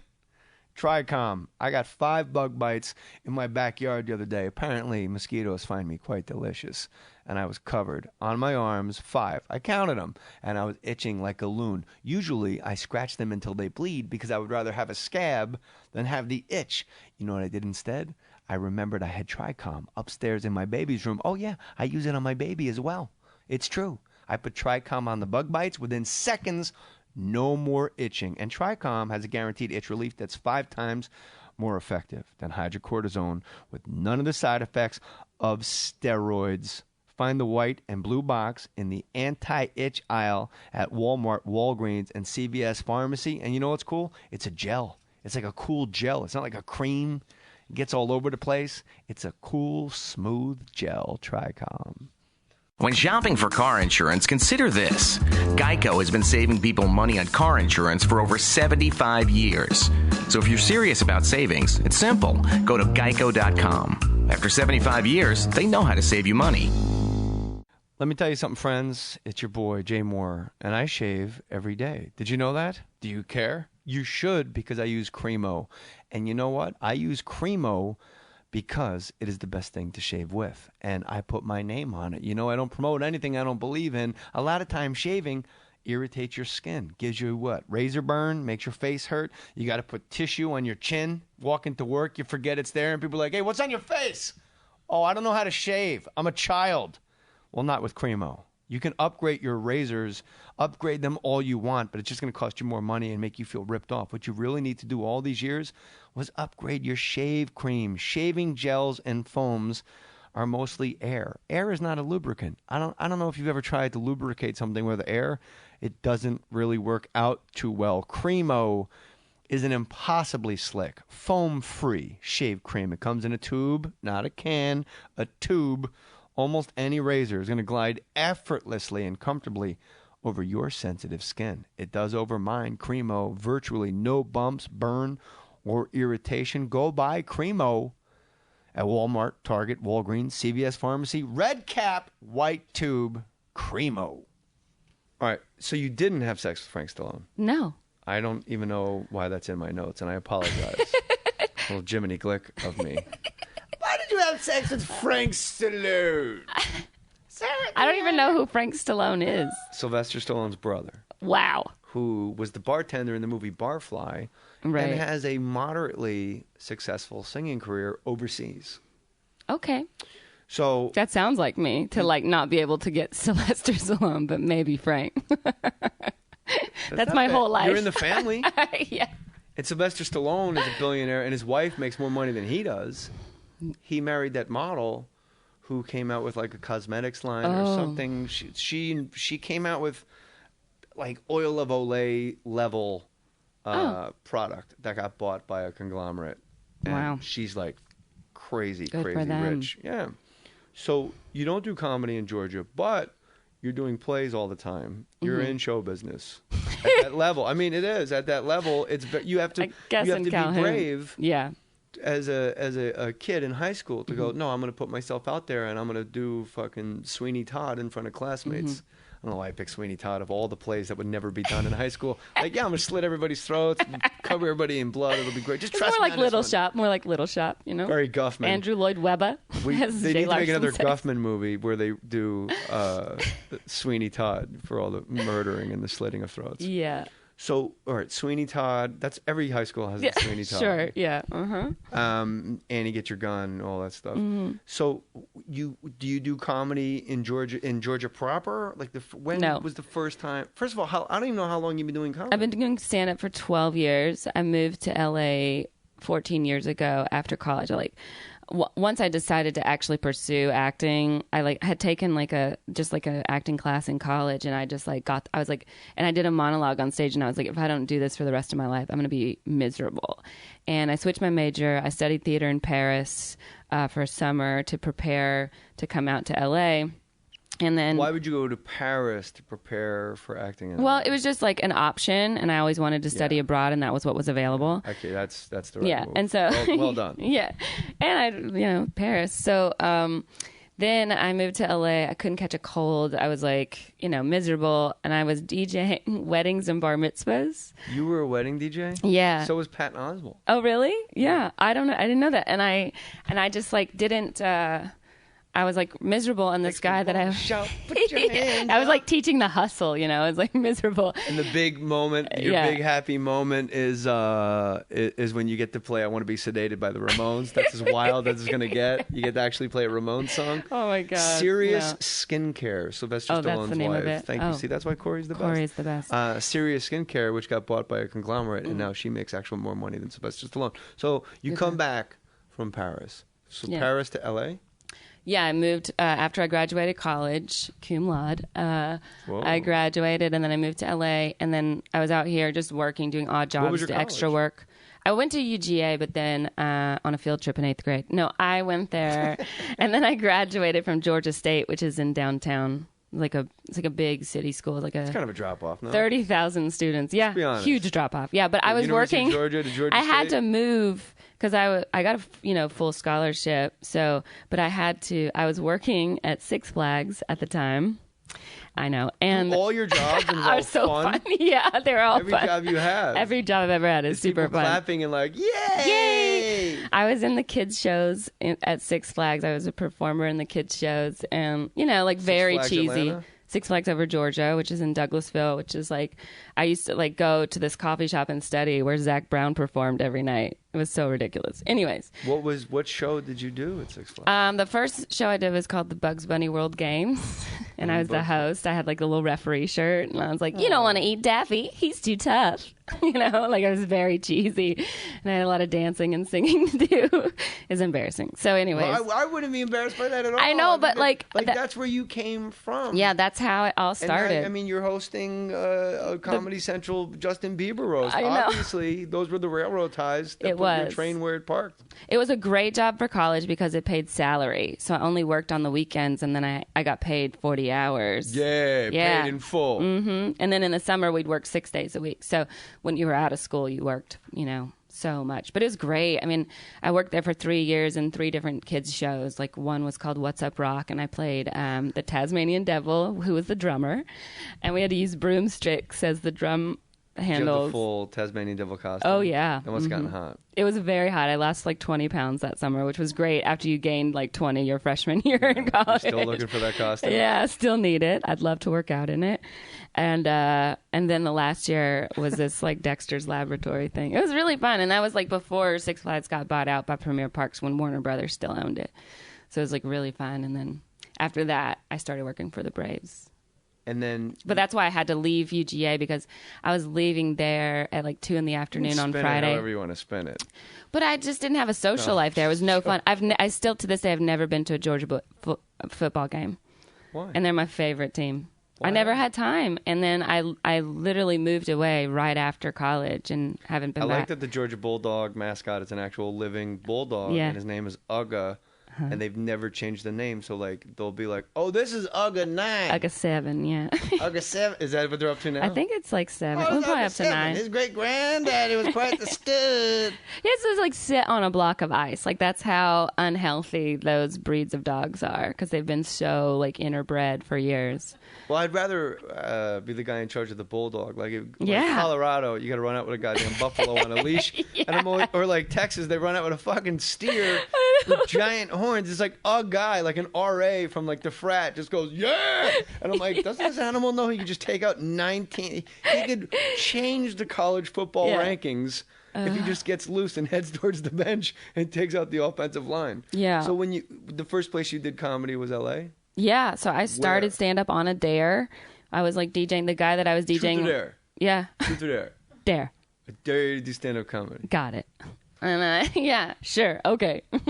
Tricom. I got 5 bug bites in my backyard the other day. Apparently, mosquitoes find me quite delicious. And I was covered on my arms, 5. I counted them, and I was itching like a loon. Usually, I scratch them until they bleed because I would rather have a scab than have the itch. You know what I did instead? I remembered I had Tricom upstairs in my baby's room. Oh, yeah, I use it on my baby as well. It's true. I put Tricom on the bug bites. Within seconds, no more itching. And Tricom has a guaranteed itch relief that's 5 times more effective than hydrocortisone with none of the side effects of steroids. Find the white and blue box in the anti-itch aisle at Walmart, Walgreens, and CVS Pharmacy. And you know what's cool? It's a gel. It's like a cool gel. It's not like a cream. It gets all over the place. It's a cool, smooth gel. Tricom. When shopping for car insurance, consider this. Geico has been saving people money on car insurance for over 75 years. So if you're serious about savings, it's simple. Go to geico.com. After 75 years, they know how to save you money. Let me tell you something, friends. It's your boy, Jay Mohr, and I shave every day. Did you know that? Do you care? You should, because I use Cremo. And you know what? I use Cremo because it is the best thing to shave with. And I put my name on it. You know, I don't promote anything I don't believe in. A lot of times shaving irritates your skin. Gives you what? Razor burn, makes your face hurt. You got to put tissue on your chin. Walk into work, you forget it's there, and people are like, "Hey, what's on your face?" "Oh, I don't know how to shave. I'm a child." Well, not with Cremo. You can upgrade your razors, upgrade them all you want, but it's just going to cost you more money and make you feel ripped off. What you really need to do all these years was upgrade your shave cream. Shaving gels and foams are mostly air. Air is not a lubricant. I don't know if you've ever tried to lubricate something with air. It doesn't really work out too well. Cremo is an impossibly slick, foam-free shave cream. It comes in a tube, not a can, a tube. Almost any razor is going to glide effortlessly and comfortably over your sensitive skin. It does over mine. Cremo, virtually no bumps, burn, or irritation. Go buy Cremo at Walmart, Target, Walgreens, CVS Pharmacy. Red cap, white tube, Cremo. All right, so you didn't have sex with Frank Stallone? No. I don't even know why that's in my notes, and I apologize. A little Jiminy Glick of me. Why did you have sex with Frank Stallone? I don't even know who Frank Stallone is. Sylvester Stallone's brother. Wow. Who was the bartender in the movie Barfly, right, and has a moderately successful singing career overseas. Okay. So that sounds like me, to like not be able to get Sylvester Stallone, but maybe Frank. That's my whole life. You're in the family. Yeah. And Sylvester Stallone is a billionaire, and his wife makes more money than he does. He married that model who came out with like a cosmetics line or something. She came out with like Oil of Olay level product that got bought by a conglomerate. And wow. She's like crazy Good for them. rich. Yeah. So you don't do comedy in Georgia, but you're doing plays all the time. You're in show business at that level. I mean, it is at that level. You have to be brave. Yeah. As a kid in high school to go, no, I'm going to put myself out there and I'm going to do fucking Sweeney Todd in front of classmates. I don't know why I picked Sweeney Todd of all the plays that would never be done in high school. Like, yeah, I'm going to slit everybody's throats, cover everybody in blood. It'll be great. Just trust me. More like Little Shop, you know? Very Guffman. Andrew Lloyd Webber. They need to make another Guffman movie where they do Sweeney Todd for all the murdering and the slitting of throats. Yeah. So, all right, Sweeney Todd. That's every high school has a Sweeney Todd. Sure, yeah. Annie, get your gun, all that stuff. So, do you do comedy in Georgia proper? Like when was the first time? First of all, I don't even know how long you've been doing comedy. I've been doing stand up for 12 years. I moved to LA 14 years ago after college. Once I decided to actually pursue acting, I had taken a acting class in college, and I did a monologue on stage, and I was like, if I don't do this for the rest of my life, I'm going to be miserable. And I switched my major. I studied theater in Paris for a summer to prepare to come out to LA. And then, why would you go to Paris to prepare for acting? Well, it was just like an option, and I always wanted to study abroad, and that was what was available. Okay, that's the right move. And so well done. Yeah, and Paris. So then I moved to LA. I couldn't catch a cold. I was miserable, and I was DJing weddings and bar mitzvahs. You were a wedding DJ? Yeah. So was Patton Oswalt. Oh, really? Yeah. I don't know. I didn't know that, and I just didn't. I was miserable, and this guy that I put your hand I was teaching the hustle, I was miserable. And the big moment, your big happy moment is when you get to play I Want to Be Sedated by the Ramones. That's as wild as it's going to get. You get to actually play a Ramones song. Oh my God. Serious Skincare, Sylvester Stallone's that's the name wife. of it. Thank you. See, that's why Corey's the best. Corey's the best. Serious Skincare, which got bought by a conglomerate, and now she makes actual more money than Sylvester Stallone. So you come back from Paris. So Paris to LA? Yeah, I moved after I graduated college, cum laude. I graduated, and then I moved to LA, and then I was out here just working, doing odd jobs, extra work. I went to UGA, but then on a field trip in 8th grade. No, I went there, and then I graduated from Georgia State, which is in downtown. It's like a big city school. It's kind of a drop off, no? 30,000 students. Yeah, be honest. Huge drop off. Yeah, but I was University working. Of Georgia to Georgia I State? had to move because I got a full scholarship. So, but I was working at Six Flags at the time. I know, and all your jobs are so fun. Yeah, they're all Every fun. job you have. Every job I've ever had is super fun. Clapping and yay! Yay! I was in the kids shows at Six Flags. I was a performer in the kids shows, and very cheesy. Atlanta? Six Flags Over Georgia, which is in Douglasville, which is I used to go to this coffee shop and study where Zac Brown performed every night. It was so ridiculous. Anyways. What show did you do at Six Flags? The first show I did was called the Bugs Bunny World Games. And I was the host. I had a little referee shirt. And I was like, you don't want to eat Daffy. He's too tough. I was very cheesy. And I had a lot of dancing and singing to do. It's embarrassing. So anyways. Well, I wouldn't be embarrassed by that at all. I know, but that's where you came from. Yeah, that's how it all started. And you're hosting a Comedy Central Justin Bieber roast. I know. Obviously, those were the railroad ties that put your train where it parked. It was a great job for college because it paid salary. So I only worked on the weekends, and then I got paid 40 hours. Yeah, paid in full. Mm-hmm. And then in the summer, we'd work 6 days a week. So when you were out of school, you worked, so much. But it was great. I worked there for 3 years in 3 different kids shows. One was called What's Up Rock, and I played the Tasmanian Devil, who was the drummer. And we had to use broomsticks as the drum handles. The full Tasmanian Devil costume. Oh, yeah. That must have gotten hot. It was very hot. I lost 20 pounds that summer, which was great after you gained 20 your freshman year in college. You're still looking for that costume? Yeah, still need it. I'd love to work out in it. And then the last year was this Dexter's Laboratory thing. It was really fun. And that was before Six Flags got bought out by Premier Parks when Warner Brothers still owned it. So it was really fun. And then after that, I started working for the Braves. And then, but that's why I had to leave UGA, because I was leaving there at like 2 p.m. on Friday. However you want to spend it. But I just didn't have a social life there. It was no fun. I still to this day have never been to a Georgia football game. Why? And they're my favorite team. Why? I never had time, and then I literally moved away right after college and haven't been back. I like that the Georgia Bulldog mascot is an actual living bulldog, and his name is Ugga. And they've never changed the name, so like they'll be like, "Oh, this is Ugga 9, Ugga 7, yeah." Ugga 7, is that what they're up to now? I think it's like 7. Oh, We're probably up to 9. His great granddaddy was quite the stud. Yes, it was like sit on a block of ice. Like that's how unhealthy those breeds of dogs are, because they've been so like interbred for years. Well, I'd rather be the guy in charge of the bulldog. Like, yeah. Colorado, you got to run out with a goddamn buffalo on a leash, and I'm always, or like Texas, they run out with a fucking steer with giant horns. It's like a guy, like an RA from like the frat, just goes yeah, and I'm like, doesn't this animal know he could just take out 19? He could change the college football rankings. If he just gets loose and heads towards the bench and takes out the offensive line. Yeah. So the first place you did comedy was L.A.? Yeah, so I started stand-up on a dare. I was like DJing. The guy that I was DJing... Truth or dare? Yeah. Truth or dare? Dare. I dare you to do stand-up comedy. Got it. And yeah, sure, okay. I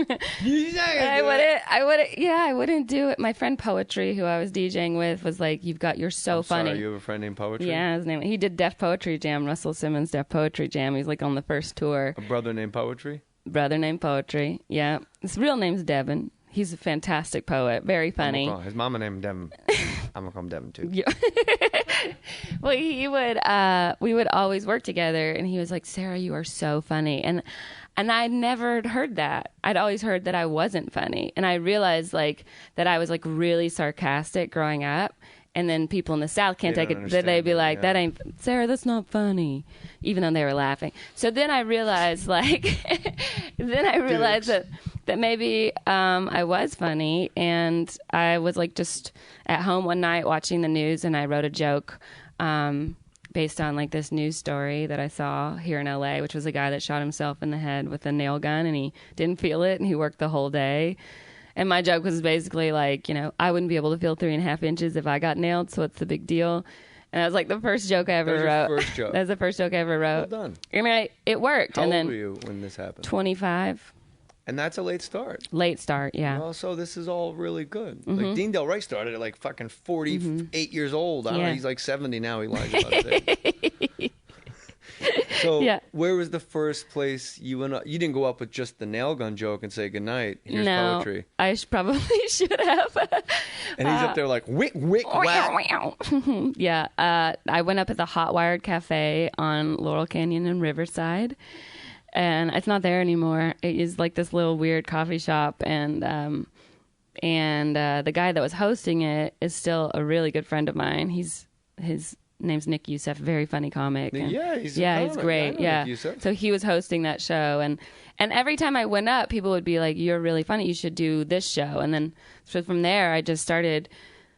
wouldn't do it. My friend Poetry, who I was DJing with, was like, "You're so funny." Sorry, you have a friend named Poetry? Yeah, his name. He did Def Poetry Jam, Russell Simmons' Def Poetry Jam. He's like on the first tour. A brother named Poetry? Brother named Poetry. Yeah, his real name's Devin. He's a fantastic poet, very funny. His mama named Devin. I'm gonna call him Devin too. Yeah. Well, we would always work together, and he was like, "Sarah, you are so funny," and I'd never heard that. I'd always heard that I wasn't funny, and I realized like that I was like really sarcastic growing up. And then people in the South can't take it. They'd be like, "That ain't Sarah. That's not funny," even though they were laughing. So then I realized, like, that maybe I was funny, and I was like just at home one night watching the news, and I wrote a joke based on like this news story that I saw here in LA, which was a guy that shot himself in the head with a nail gun, and he didn't feel it, and he worked the whole day. And my joke was basically like, I wouldn't be able to feel 3.5 inches if I got nailed, so what's the big deal? And that was like the first joke I ever wrote. First joke. That was the first joke I ever wrote. Well done. I mean, it worked. How and old then were you when this happened? 25. And that's a late start. Late start, yeah. Well, so this is all really good. Mm-hmm. Like Dean Del Rey started at like fucking 48 years old. I don't know, he's like 70 now. He lies about it. So where was the first place you went up? You didn't go up with just the nail gun joke and say goodnight. Here's poetry. I probably should have. And he's up there like, wick, wick, wow. Yeah. I went up at the Hot Wired Cafe on Laurel Canyon in Riverside. And it's not there anymore. It is like this little weird coffee shop. And the guy that was hosting it is still a really good friend of mine. His name's Nick Youssef, very funny comic. And he's great. Yeah, so he was hosting that show, and every time I went up, people would be like, "You're really funny. You should do this show." And then so from there, I just started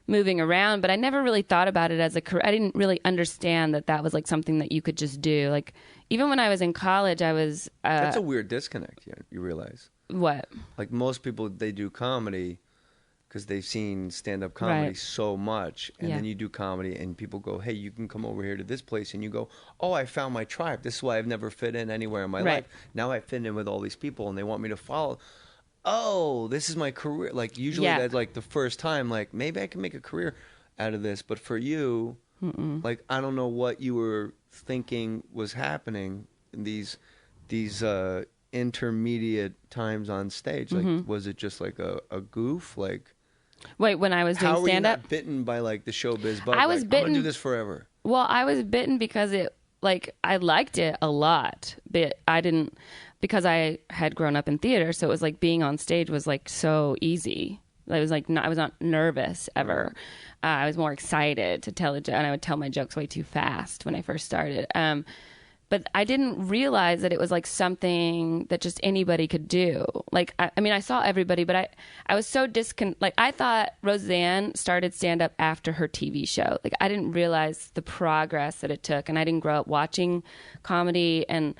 moving around, but I never really thought about it as a career. I didn't really understand that was like something that you could just do. Like even when I was in college, I was. That's a weird disconnect. You realize what? Like most people, they do comedy because they've seen stand-up comedy so much, and then you do comedy, and people go, "Hey, you can come over here to this place," and you go, "Oh, I found my tribe. This is why I've never fit in anywhere in my life. Now I fit in with all these people, and they want me to follow. Oh, this is my career." Like usually that's like the first time, like maybe I can make a career out of this. But for you, like I don't know what you were thinking was happening in these intermediate times on stage. Like was it just like a goof? Like wait, when I was doing stand-up? How were you not bitten by like the showbiz bug? I was bitten. I'm gonna do this forever. Well, I was bitten because I liked it a lot, but I didn't, because I had grown up in theater, so it was like being on stage was like so easy. I was like, I was not nervous ever. I was more excited to tell a joke, and I would tell my jokes way too fast when I first started. But I didn't realize that it was like something that just anybody could do. Like, I mean, I saw everybody, but I was so like, I thought Roseanne started stand-up after her TV show. Like, I didn't realize the progress that it took, and I didn't grow up watching comedy, and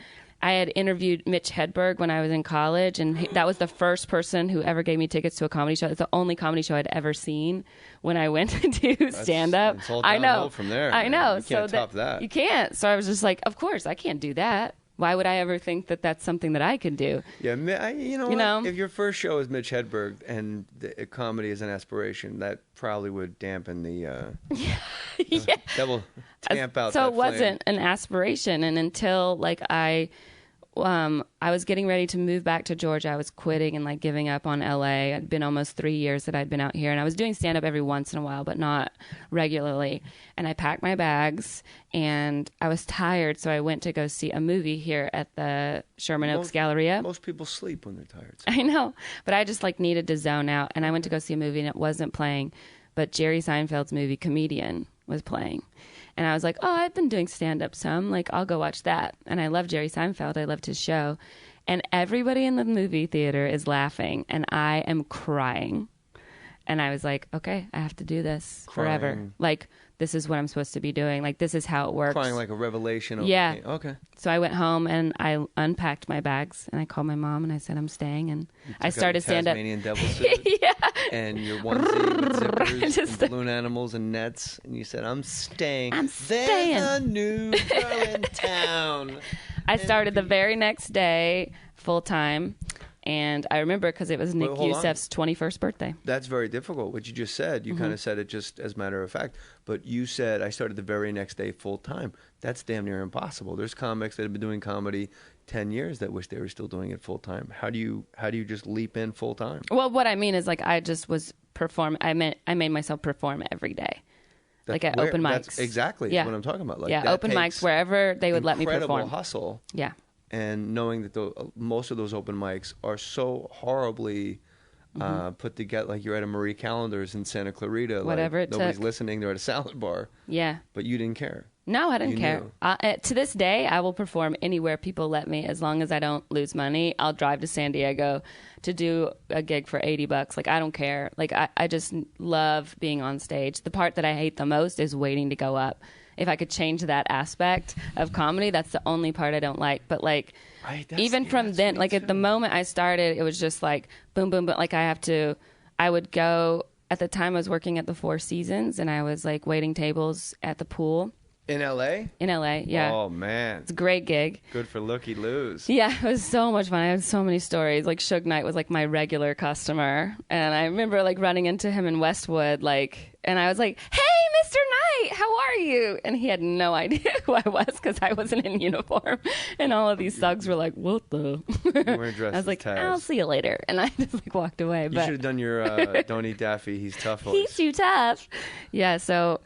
I had interviewed Mitch Hedberg when I was in college, and that was the first person who ever gave me tickets to a comedy show. It's the only comedy show I'd ever seen when I went to do stand-up. I know. From there, I know. You can't top that. You can't. So I was just like, of course, I can't do that. Why would I ever think that that's something that I could do? Yeah, you know, if your first show is Mitch Hedberg and comedy is an aspiration, that probably would dampen the. Yeah. That will tamp out. So that it wasn't an aspiration, and until like I was getting ready to move back to Georgia. I was quitting and like giving up on LA. It'd been almost 3 years that I'd been out here, and I was doing stand up every once in a while, but not regularly. And I packed my bags, and I was tired, so I went to go see a movie here at the Sherman Oaks Galleria. Most people sleep when they're tired. I know, but I just like needed to zone out, and I went to go see a movie, and it wasn't playing, but Jerry Seinfeld's movie Comedian was playing. And I was like, oh, I've been doing stand-up some. Like, I'll go watch that. And I love Jerry Seinfeld. I loved his show. And everybody in the movie theater is laughing, and I am crying. And I was like, okay, I have to do this forever. Like, this is what I'm supposed to be doing. Like, this is how it works. Crying like a revelation. Yeah. Okay. So I went home, and I unpacked my bags, and I called my mom, and I said, I'm staying. And I started stand-up. Tasmanian devil suit. Yeah. And your onesie with zippers and balloon animals and nets. And you said, I'm staying. There's a new girl in town. I started the very next day, full-time. And I remember because it was Nick Youssef's 21st birthday. That's very difficult, what you just said. You kind of said it just as a matter of fact. But you said, I started the very next day full-time. That's damn near impossible. There's comics that have been doing comedy 10 years that wish they were still doing it full-time. How do you just leap in full-time? Well, what I mean is, like, I just was I made myself perform every day. Like at open mics. That's exactly what I'm talking about. Like, yeah, open mics, wherever they would let me perform. Incredible hustle. Yeah. And knowing that most of those open mics are so horribly put together, like you're at a Marie Callender's in Santa Clarita. Whatever like, it nobody's took. listening. They're at a salad bar. Yeah. But you didn't care. No, I didn't care. To this day, I will perform anywhere people let me, as long as I don't lose money. I'll drive to San Diego to do a gig for $80. Like, I don't care. Like, I just love being on stage. The part that I hate the most is waiting to go up. If I could change that aspect of comedy, that's the only part I don't like. But like, even from then, like at the moment I started, it was just like boom, boom, boom. Like I would go, at the time I was working at the Four Seasons, and I was like waiting tables at the pool. In L.A.? In L.A., yeah. Oh, man. It's a great gig. Good for Looky Loos. Yeah, it was so much fun. I had so many stories. Like, Suge Knight was, like, my regular customer. And I remember, like, running into him in Westwood, like, and I was like, hey, Mr. Knight, how are you? And he had no idea who I was because I wasn't in uniform. And all of these thugs were like, what the? You weren't dressed I was like, as Taz. I'll see you later. And I just, like, walked away. You should have done your Don't Eat Daffy, He's Tough voice. He's too tough. Yeah, so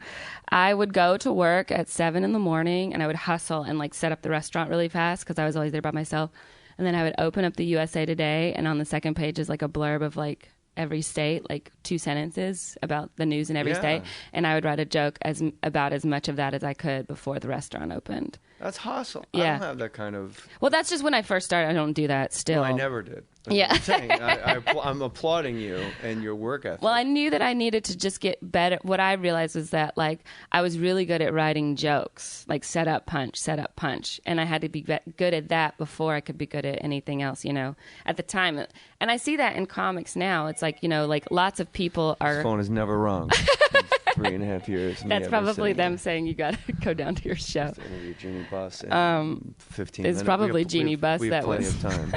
I would go to work at 7 in the morning, and I would hustle and like set up the restaurant really fast because I was always there by myself. And then I would open up the USA Today, and on the second page is like a blurb of like every state, like 2 sentences about the news in every state. And I would write a joke about as much of that as I could before the restaurant opened. That's hustle. Yeah. I don't have that kind of... Well, that's just when I first started. I don't do that still. No, I never did. That's yeah. what I'm saying. I'm applauding you and your work ethic. Well, I knew that I needed to just get better. What I realized was that, like, I was really good at writing jokes, like set up, punch. And I had to be good at that before I could be good at anything else, you know, at the time. And I see that in comics now. It's like, you know, like lots of people are... This phone is never wrong. 3.5 years. That's probably them saying you got to go down to your show. Jeannie Buss. 15 it's minutes. probably Jeannie Buss we have that plenty was. of time.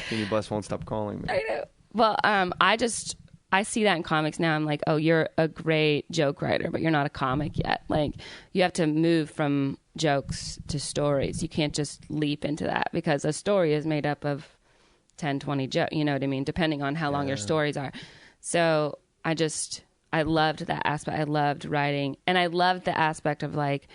Jeannie Buss won't stop calling me. I know. Well, I see that in comics now. I'm like, oh, you're a great joke writer, but you're not a comic yet. Like, you have to move from jokes to stories. You can't just leap into that because a story is made up of 10, 20 jokes, you know what I mean? Depending on how long your stories are. So I loved that aspect. I loved writing. And I loved the aspect of like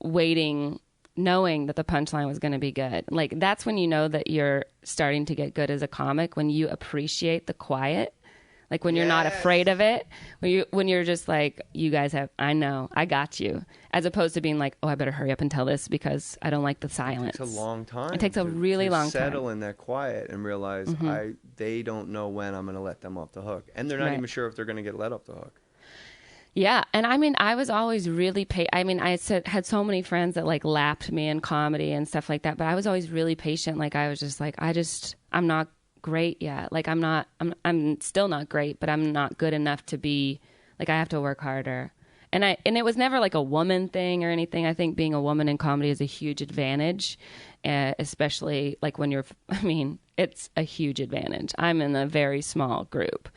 waiting, knowing that the punchline was going to be good. Like, that's when you know that you're starting to get good as a comic, when you appreciate the quiet. Like, when you're not afraid of it, when you're just like, you guys have, I know, I got you. As opposed to being like, oh, I better hurry up and tell this because I don't like the silence. It takes a long time. It takes a really long time. Settle in that quiet and realize they don't know when I'm going to let them off the hook. And they're not even sure if they're going to get let off the hook. Yeah, and I mean, I was always really I mean, had so many friends that like lapped me in comedy and stuff like that, but I was always really patient. Like I was just like, I'm not great yet. Like I'm still not great, but I'm not good enough to be like, I have to work harder. And it was never like a woman thing or anything. I think being a woman in comedy is a huge advantage, especially like when it's a huge advantage. I'm in a very small group,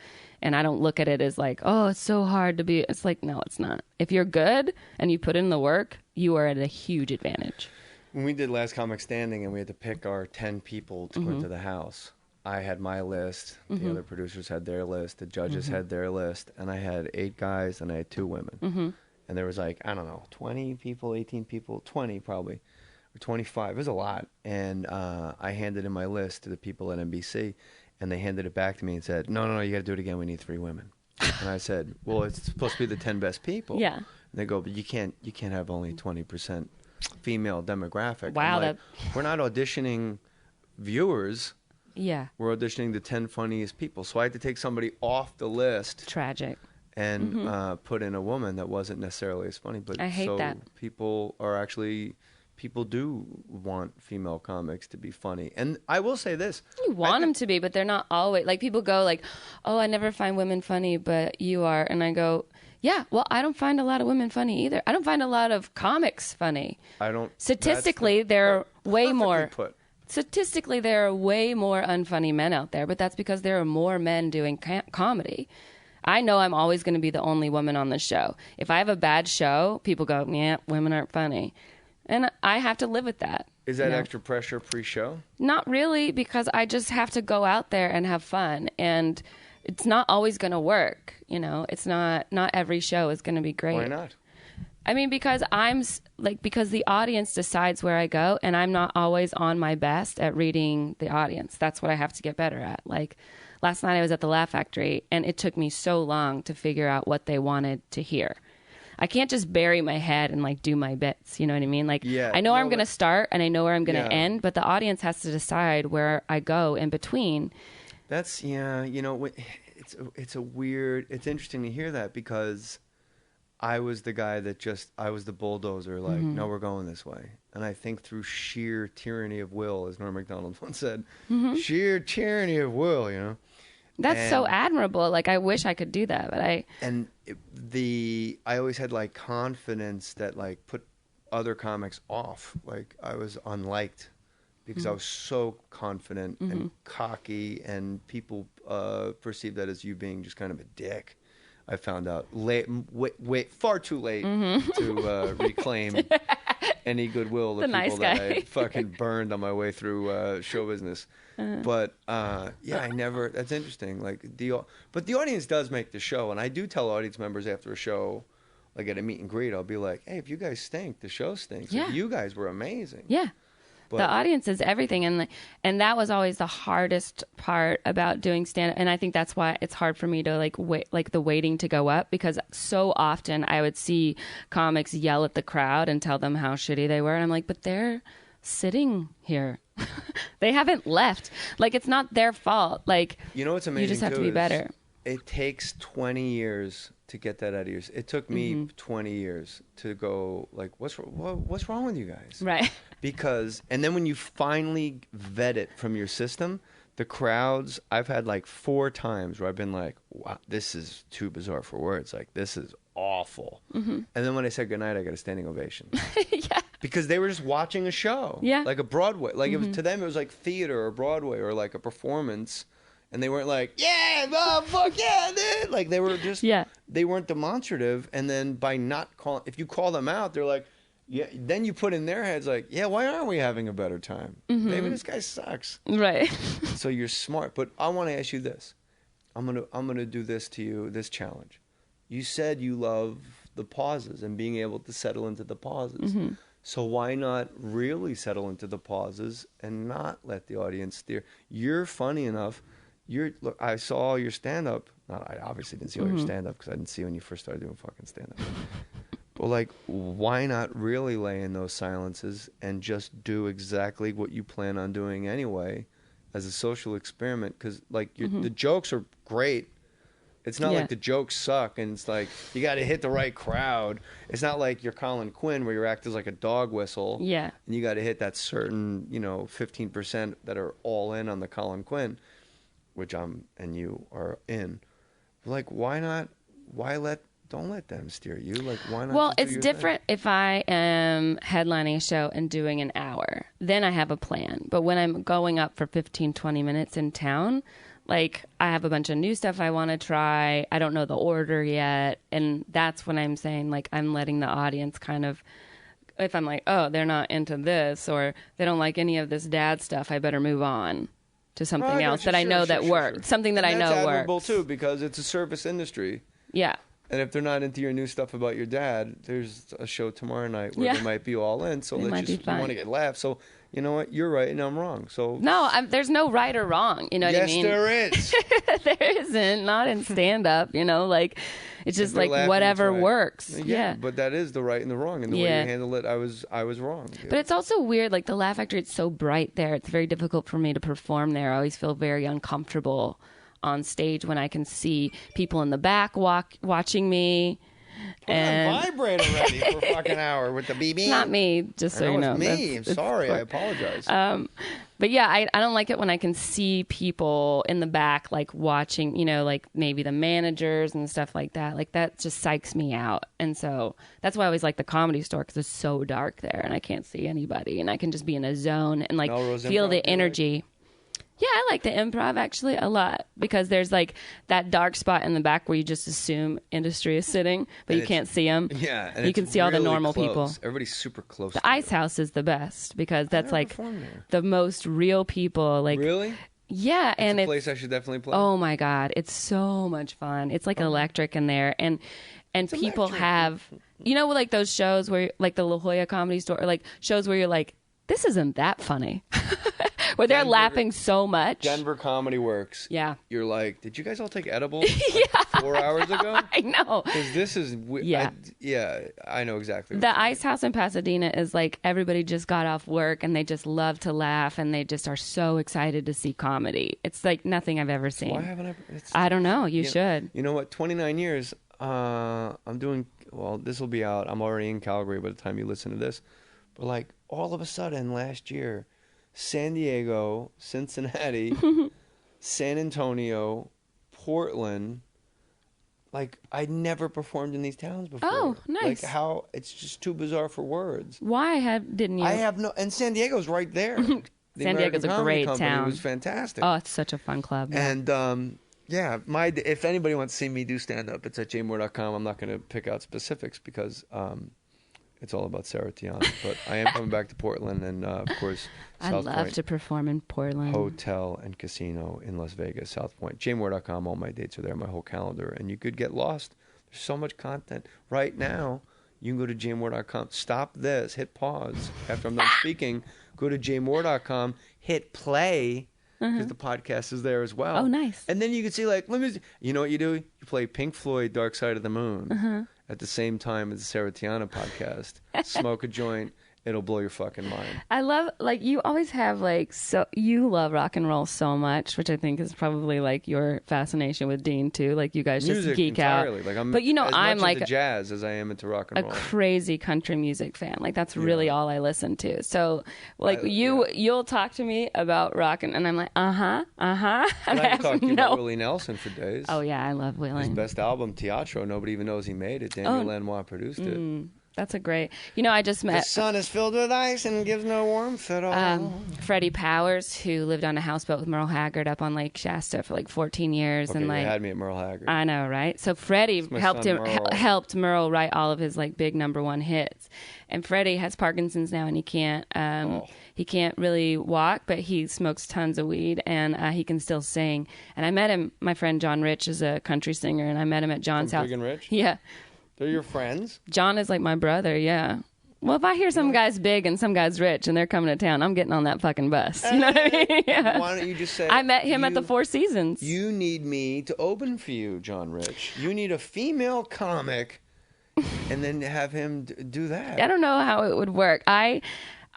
and I don't look at it as like, oh, it's so hard to be. It's like, no, it's not. If you're good and you put in the work, you are at a huge advantage. When we did Last Comic Standing and we had to pick our 10 people to go into the house, I had my list, the other producers had their list, the judges had their list, and I had 8 guys and I had 2 women. And there was like, I don't know, 20 people, 18 people, 20 probably, or 25. It was a lot. And I handed in my list to the people at NBC, and they handed it back to me and said, no, you got to do it again. We need 3 women. And I said, well, it's supposed to be the 10 best people. Yeah. And they go, but you can't have only 20% female demographic. Wow. Like, we're not auditioning viewers. Yeah. We're auditioning the 10 funniest people. So I had to take somebody off the list. Tragic. And put in a woman that wasn't necessarily as funny. But I hate that. People do want female comics to be funny. And I will say this. You want them to be, but they're not always. Like, people go like, oh, I never find women funny, but you are. And I go, yeah, well, I don't find a lot of women funny either. I don't find a lot of comics funny. Statistically, there are way more. Statistically, there are way more unfunny men out there, but that's because there are more men doing comedy. I know I'm always going to be the only woman on the show. If I have a bad show, people go, yeah, women aren't funny. And I have to live with that. Is that extra pressure pre-show? Not really, because I just have to go out there and have fun. And it's not always going to work. It's not every show is going to be great. Why not? I mean, because because the audience decides where I go, and I'm not always on my best at reading the audience. That's what I have to get better at. Like last night I was at the Laugh Factory, and it took me so long to figure out what they wanted to hear. I can't just bury my head and like do my bits. You know what I mean? Like, I know where I'm going to start and I know where I'm going to end, but the audience has to decide where I go in between. That's, it's interesting to hear that, because I was the guy that I was the bulldozer, like, no, we're going this way. And I think through sheer tyranny of will, as Norm Macdonald once said, sheer tyranny of will, That's so admirable. Like, I wish I could do that, but I always had like confidence that like put other comics off. Like I was unliked because I was so confident and cocky, and people perceived that as you being just kind of a dick. I found out far too late to reclaim any goodwill of people that I fucking burned on my way through show business. But that's interesting. Like but the audience does make the show, and I do tell audience members after a show, like at a meet and greet, I'll be like, hey, if you guys stink, the show stinks. Yeah. Like, you guys were amazing. Yeah. The audience is everything, and that was always the hardest part about doing stand-up, and I think that's why it's hard for me to like the waiting to go up, because so often I would see comics yell at the crowd and tell them how shitty they were, and I'm like, but they're sitting here. They haven't left. Like, it's not their fault. Like, what's amazing, you just have to be better. It takes 20 years to get that out of yours. It took me 20 years to go, like, what's wrong with you guys? Right. And then when you finally vet it from your system, the crowds, I've had like 4 times where I've been like, wow, this is too bizarre for words. Like, this is awful. And then when I said goodnight, I got a standing ovation. Yeah. Because they were just watching a show. Yeah. Like a Broadway. Like, it was, to them, it was like theater or Broadway or like a performance. And they weren't like, yeah, fuck yeah, dude. Like, they were just, they weren't demonstrative. And then by not calling, if you call them out, they're like, yeah. Then you put in their heads like, yeah, why aren't we having a better time? Maybe this guy sucks. Right. So you're smart. But I want to ask you this. I'm gonna do this to you, this challenge. You said you love the pauses and being able to settle into the pauses. So why not really settle into the pauses and not let the audience steer? You're funny enough. Look, I saw your stand-up. I obviously didn't see all your stand-up because I didn't see you when you first started doing fucking stand-up. But, like, why not really lay in those silences and just do exactly what you plan on doing anyway as a social experiment? Because, like, the jokes are great, It's not like the jokes suck, and it's like you got to hit the right crowd. It's not like you're Colin Quinn where your act is like a dog whistle. Yeah. And you got to hit that certain, 15% that are all in on the Colin Quinn, which I'm and you are in. Like, why not? Don't let them steer you. Like, why not? Well, it's different if I am headlining a show and doing an hour. Then I have a plan. But when I'm going up for 15, 20 minutes in town, like, I have a bunch of new stuff I want to try. I don't know the order yet. And that's when I'm saying, like, I'm letting the audience kind of, if I'm like, oh, they're not into this or they don't like any of this dad stuff, I better move on to something else that I know that works. Something that I know works. That's admirable, too, because it's a service industry. Yeah. And if they're not into your new stuff about your dad, there's a show tomorrow night where they might be all in. So you want to get laughs. So you know what? You're right and I'm wrong. So no, there's no right or wrong. You know what I mean? Yes, there is. There isn't. Not in stand up. Like it's just like whatever works. Yeah. But that is the right and the wrong, and the way you handle it, I was wrong. Yeah. But it's also weird. Like the Laugh Factory, it's so bright there. It's very difficult for me to perform there. I always feel very uncomfortable on stage when I can see people in the back watching me. And vibrate already for a fucking hour with the BB. Not me, just so you know. It's me. I'm sorry. I apologize. But yeah, I don't like it when I can see people in the back, like watching, like maybe the managers and stuff like that. Like that just psychs me out. And so that's why I always like the Comedy Store, because it's so dark there and I can't see anybody and I can just be in a zone and like feel the energy. Yeah, I like the Improv actually a lot because there's like that dark spot in the back where you just assume industry is sitting, but you can't see them. Yeah, and you can see all the normal people. Everybody's super close. The Ice House is the best because that's like the most real people. Like really. Yeah, and it's a place I should definitely play. Oh my God, it's so much fun. It's like electric in there, and people have like those shows where like the La Jolla Comedy Store, or like shows where you're like, this isn't that funny. Where they're laughing so much. Denver Comedy Works. Yeah. You're like, did you guys all take edibles 4 hours ago? I know. Because this is... I know exactly. The Ice House in Pasadena is like everybody just got off work and they just love to laugh and they just are so excited to see comedy. It's like nothing I've ever seen. Why haven't I... I don't know. You should. You know what? 29 years, I'm doing... Well, this will be out. I'm already in Calgary by the time you listen to this. But like all of a sudden last year... San Diego, Cincinnati, San Antonio, Portland. Like, I never performed in these towns before. Oh, nice. Like, how, it's just too bizarre for words. Why didn't you? I have no, and San Diego's right there. San Diego's a great town. It was fantastic. Oh, it's such a fun club. Yeah. And, if anybody wants to see me do stand-up, it's at jmohr.com. I'm not going to pick out specifics because... it's all about Sarah Tiana, but I am coming back to Portland, and of course, South I love Point to perform in Portland. Hotel and Casino in Las Vegas, South Point. jmohr.com, all my dates are there, my whole calendar, and you could get lost. There's so much content. Right now, you can go to jmohr.com, stop this, hit pause after I'm done speaking, go to jmohr.com, hit play, because the podcast is there as well. Oh, nice. And then you can see, like, you know what you do? You play Pink Floyd, Dark Side of the Moon. At the same time as the Sarah Tiana podcast. Smoke a joint. It'll blow your fucking mind. I love, like, you always have, like, so you love rock and roll so much, which I think is probably, like, your fascination with Dean, too. Like, you guys music just geek entirely. out. Like, I'm but, I'm like into jazz as I am into rock and roll. A crazy country music fan. Like, that's really all I listen to. So, like, you'll talk to me about rock, and I'm like, And I can talk to you about Willie Nelson for days. Oh, yeah, I love Willie. His best album, Teatro, nobody even knows he made it. Daniel Lanois produced it. That's a great... I just met... The sun is filled with ice and gives no warmth at all. Freddie Powers, who lived on a houseboat with Merle Haggard up on Lake Shasta for like 14 years. Okay, and like, you had me at Merle Haggard. I know, right? So Freddie helped Merle write all of his like big #1 hits. And Freddie has Parkinson's now and he can't really walk, but he smokes tons of weed and he can still sing. And I met him, my friend John Rich is a country singer, and I met him at John's house. Big and Rich? Yeah. They're your friends? John is like my brother, yeah. Well, if I hear some guy's big and some guy's rich and they're coming to town, I'm getting on that fucking bus. You know what I mean? Yeah. Why don't you just say... I met him at the Four Seasons. You need me to open for you, John Rich. You need a female comic and then have him do that. I don't know how it would work. This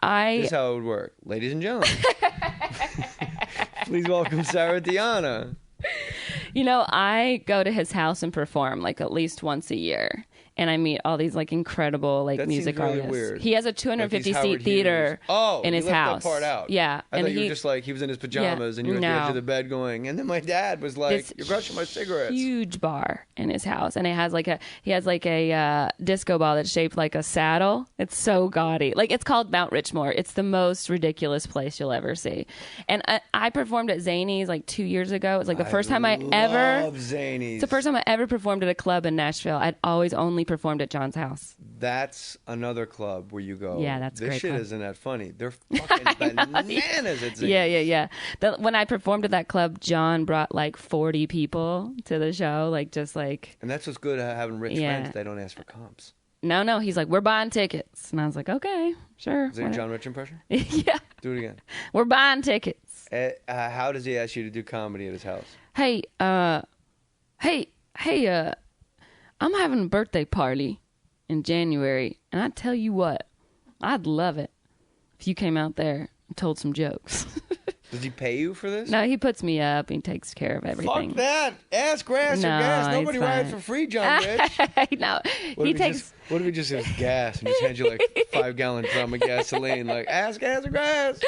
is how it would work. Ladies and gentlemen, please welcome Sarah Tiana. You know, I go to his house and perform like at least once a year. And I meet all these like incredible like That music seems really artists. weird. He has a Like 250 he's seat Howard theater Hughes. in his you left house. that part out. Yeah. I thought you were just like he was in his pajamas and you were at the edge of the bed going. And then my dad was like, "You're brushing my cigarettes." Huge bar in his house, and it has like a disco ball that's shaped like a saddle. It's so gaudy. Like it's called Mount Richmore. It's the most ridiculous place you'll ever see. And I performed at Zany's like 2 years ago. It was like the first time I love Zany's. It's the first time I ever performed at a club in Nashville. I'd always only performed at John's house. That's another club where you go. Yeah, that's this great shit club. isn't that funny. They're fucking bananas at Zany's. Yeah. When I performed at that club, John brought like 40 people to the show, like just like. And that's what's good at having rich friends. They don't ask for comps. No. He's like, we're buying tickets, and I was like, okay, sure. Is that your John Rich impression? Yeah. Do it again. We're buying tickets. How does he ask you to do comedy at his house? Hey, I'm having a birthday party in January, and I tell you what, I'd love it if you came out there and told some jokes. Does he pay you for this? No, he puts me up. He takes care of everything. Fuck that. Ass, grass, or gas. Nobody rides for free, John Rich. No, What if he just gives gas and just hands you like 5-gallon drum of gasoline, like ass, gas, or grass?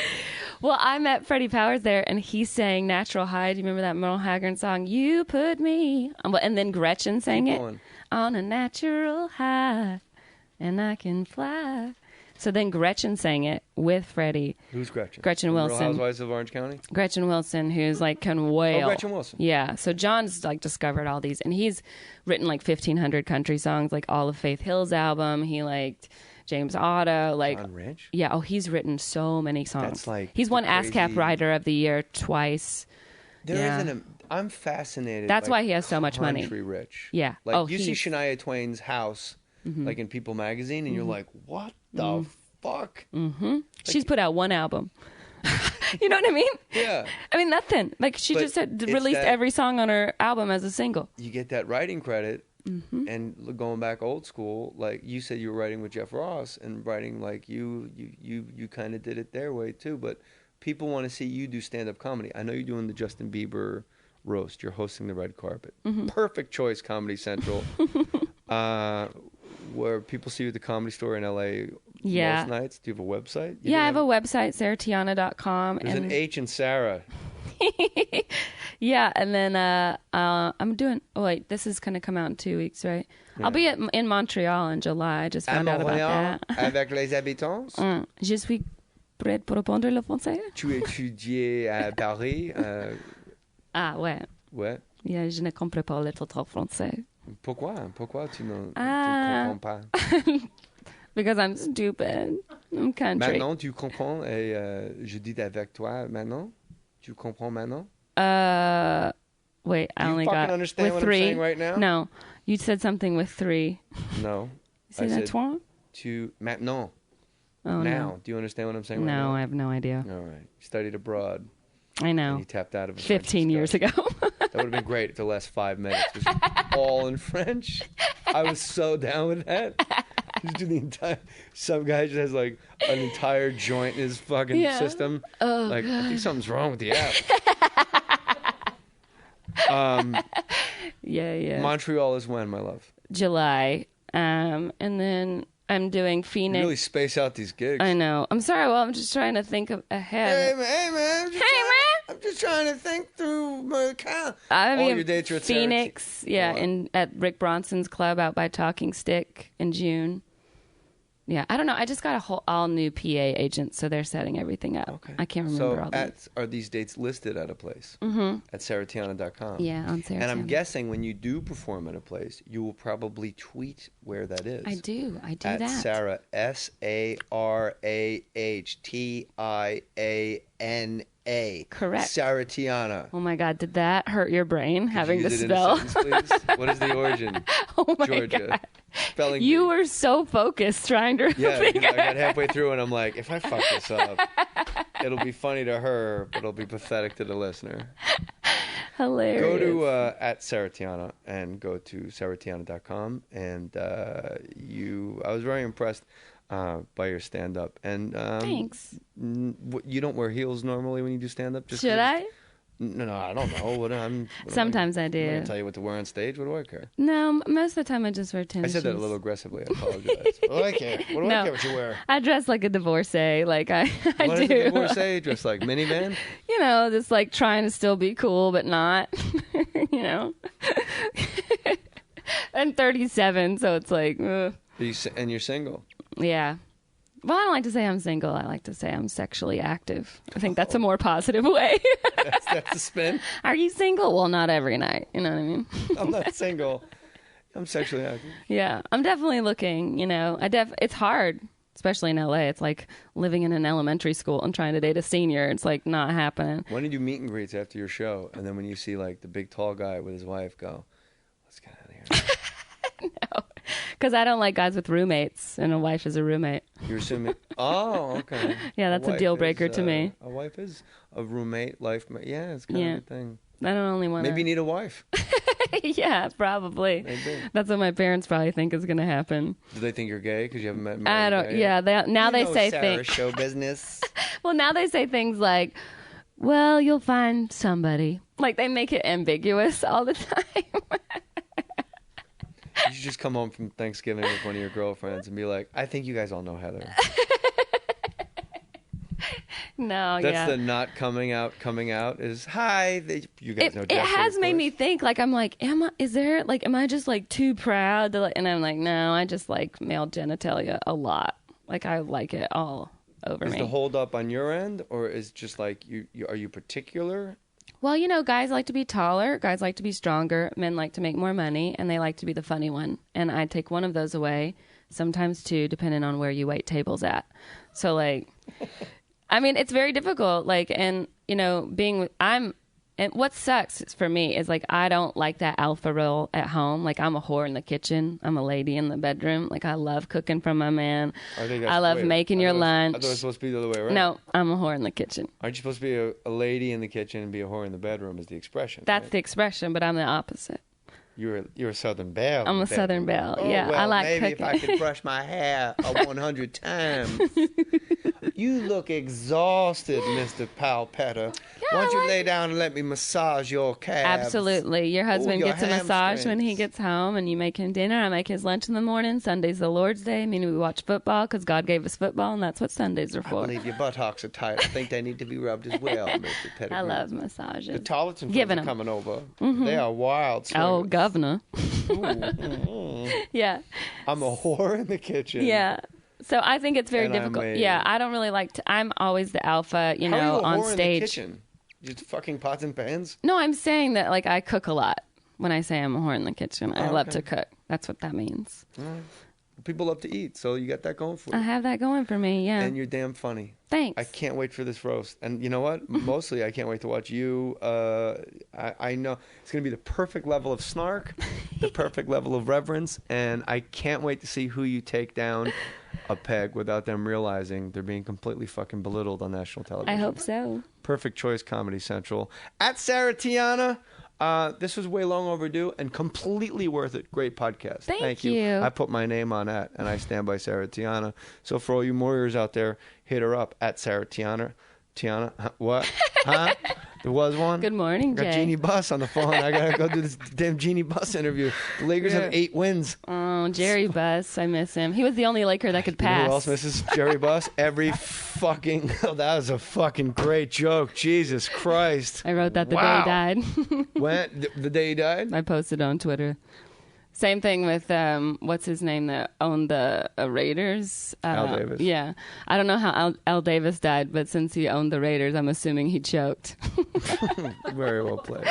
Well, I met Freddie Powers there, and he sang Natural High. Do you remember that Merle Haggard song? You put me. And then Gretchen sang it. On a natural high, and I can fly. So then Gretchen sang it with Freddie. Who's Gretchen? Gretchen Wilson. Real Housewives of Orange County? Gretchen Wilson, who's like can wail. Oh, Gretchen Wilson. Yeah. So John's like discovered all these, and he's written like 1,500 country songs, like all of Faith Hill's album. He liked James Otto, like John Rich? Yeah. Oh, he's written so many songs. That's like he's won crazy... ASCAP Writer of the Year twice. I'm fascinated. That's why he has so much money. Country rich. Yeah. Like you see Shania Twain's house, like in People magazine, and you're like, what the fuck? Like, she's put out one album. You know what I mean? Yeah. I mean, nothing. Like she just had released every song on her album as a single. You get that writing credit. And going back old school, like you said, you were writing with Jeff Ross and writing like you kind of did it their way too. But people want to see you do stand-up comedy. I know you're doing the Justin Bieber roast. You're hosting the red carpet. Perfect choice, Comedy Central. Where people see you at the Comedy Store in LA most nights. Do you have a website? I have a website, sarahtiana.com. There's an H in Sarah. Yeah, and then I'm doing. Oh wait, this is gonna come out in 2 weeks, right? Yeah. I'll be in Montreal in July. I just found out about that. Avec les habitants. Je suis prête pour apprendre le français. Tu étudiais à Paris. Ouais. Ouais. Yeah, je ne comprends pas le trop français. Pourquoi tu ne comprends pas? Because I'm stupid. I'm country. Maintenant, tu comprends et je dis avec toi maintenant. Tu comprends maintenant? Wait, I only got with understand what 3. I'm saying right now? No, you said something with 3. No. You said that twice? Tu maintenant. Oh, now. no. Do you understand what I'm saying right now? No, I have no idea. All right. You studied abroad. I know. And you tapped out of it 15 years ago. That would have been great if the last 5 minutes was all in French. I was so down with that. Just do the entire. Some guy just has like an entire joint in his fucking system. Oh, like, God. I think something's wrong with the app. Yeah. Montreal is when, my love? July. And then I'm doing Phoenix. You really space out these gigs. I know. I'm sorry. Well, I'm just trying to think ahead. Hey, man. I'm just trying to think through my account. All your dates are at Phoenix, at Rick Bronson's club out by Talking Stick in June. Yeah, I don't know. I just got a all new PA agent, so they're setting everything up. Okay. I can't remember all that. Are these dates listed at a place? At sarahtiana.com? Yeah, on Sarah. And I'm guessing when you do perform at a place, you will probably tweet where that is. I do at that. Sarah, SARAHTIANA. Correct. Sarah Tiana. Oh my God, did that hurt your brain having to use it spell? in a sentence, please? What is the origin? Oh my Georgia. God. Spelling You bee. were so focused trying to figure I got halfway through and I'm like, if I fuck this up, it'll be funny to her, but it'll be pathetic to the lister. Hilarious. Go to at Sarah Tiana and go to sarahtiana.com. And I was very impressed by your stand-up. And thanks. You don't wear heels normally when you do stand-up? Should I? No, I don't know. Sometimes I do. I'm going to tell you what to wear on stage. What do I care? No, most of the time I just wear tennis I said that a shoes. little aggressively. I apologize. What do I care? What do I care what you wear? I dress like a divorcee. Like I What do. does a divorcee dress like? Minivan? You know, just like trying to still be cool, but not. You know. I'm 37, so it's like. And you're single. Yeah. Well, I don't like to say I'm single. I like to say I'm sexually active. I think that's a more positive way. That's the spin. Are you single? Well, not every night. You know what I mean? I'm not single. I'm sexually active. Yeah, I'm definitely looking. You know, it's hard, especially in LA. It's like living in an elementary school and trying to date a senior. It's like not happening. When did you meet and greets after your show? And then when you see like the big tall guy with his wife, go, let's get out of here. No, because I don't like guys with roommates, and a wife is a roommate. You're assuming? Oh, okay. Yeah, that's a deal breaker to me. A wife is a roommate, life mate. Yeah, it's kind of a thing. I don't only want. Maybe you need a wife. Yeah, probably. Maybe. That's what my parents probably think is going to happen. Do they think you're gay because you haven't met? I don't. Yeah, they say things. Show business. Well, now they say things like, "Well, you'll find somebody." Like they make it ambiguous all the time. You should just come home from Thanksgiving with one of your girlfriends and be like, I think you guys all know Heather. No, That's the not coming out is, hi, you guys know Jessica. It has made me think, like, I'm like, am I just, like, too proud to, like, and I'm like, no, I just like male genitalia a lot. Like, I like it all over me. Is the hold up on your end, or is just like, are you particular? Well, you know, guys like to be taller, guys like to be stronger, men like to make more money, and they like to be the funny one. And I take one of those away, sometimes two, depending on where you wait tables at. So, like, I mean, it's very difficult. Like, and, you know, and what sucks for me is, like, I don't like that alpha role at home. Like, I'm a whore in the kitchen. I'm a lady in the bedroom. Like, I love cooking for my man. I love making your lunch. I thought it was supposed to be the other way around. No, I'm a whore in the kitchen. Aren't you supposed to be a lady in the kitchen and be a whore in the bedroom is the expression? That's right? the expression, but I'm the opposite. You're a Southern belle. I'm a Southern belle. Oh, yeah, well, I like maybe cooking. if I could brush my hair 100 times. You look exhausted, Mr. Palpetta. Why don't you lay down and let me massage your calves? Absolutely. Your husband your gets a massage when he gets home, and you make him dinner. I make his lunch in the morning. Sunday's the Lord's Day, meaning we watch football because God gave us football, and that's what Sundays are for. I believe your buttocks are tight. I think they need to be rubbed as well, Mr. Pettigrew. I love massages. The Tarleton friends are coming over. Mm-hmm. They are wild swingers. Oh, governor. Yeah. I'm a whore in the kitchen. Yeah. So I think it's very difficult. Yeah, I don't really like to. I'm always the alpha, you know, on stage. In the kitchen? Just fucking pots and pans? No, I'm saying that, like, I cook a lot. When I say I'm a whore in the kitchen, I love to cook. That's what that means. People love to eat, so you got that going for you. I have that going for me, yeah. And you're damn funny. Thanks. I can't wait for this roast. And you know what? Mostly I can't wait to watch you. I know it's going to be the perfect level of snark, the perfect level of reverence, and I can't wait to see who you take down a peg without them realizing they're being completely fucking belittled on national television. I hope so. Perfect Choice Comedy Central. At Sarah Tiana. This was way long overdue and completely worth it. Great podcast. Thank you. I put my name on that, and I stand by Sarah Tiana. So for all you Moyers out there, hit her up at Sarah Tiana. Tiana, what? Huh? There was one? Good morning, Jay. Got Jeannie Buss on the phone. I got to go do this damn Jeannie Buss interview. The Lakers have 8 wins. Oh, Jerry Buss. I miss him. He was the only Laker that could pass. You know who else misses Jerry Buss? Every fucking... Oh, that was a fucking great joke. Jesus Christ. I wrote that the day he died. When? The day he died? I posted on Twitter. Same thing with, what's his name that owned the Raiders? Al Davis. Yeah. I don't know how Al Davis died, but since he owned the Raiders, I'm assuming he choked. Very well played.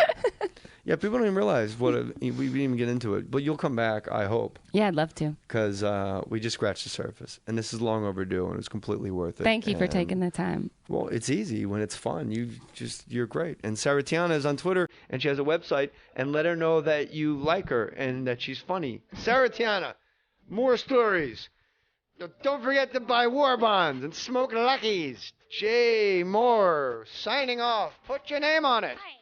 Yeah, people don't even realize we didn't even get into it. But you'll come back, I hope. Yeah, I'd love to. Because we just scratched the surface. And this is long overdue, and it's completely worth it. Thank you for taking the time. Well, it's easy when it's fun. You're great. And Sarah Tiana is on Twitter, and she has a website. And let her know that you like her and that she's funny. Sarah Tiana, more stories. Don't forget to buy war bonds and smoke Luckies. Jay Mohr signing off. Put your name on it. Hi.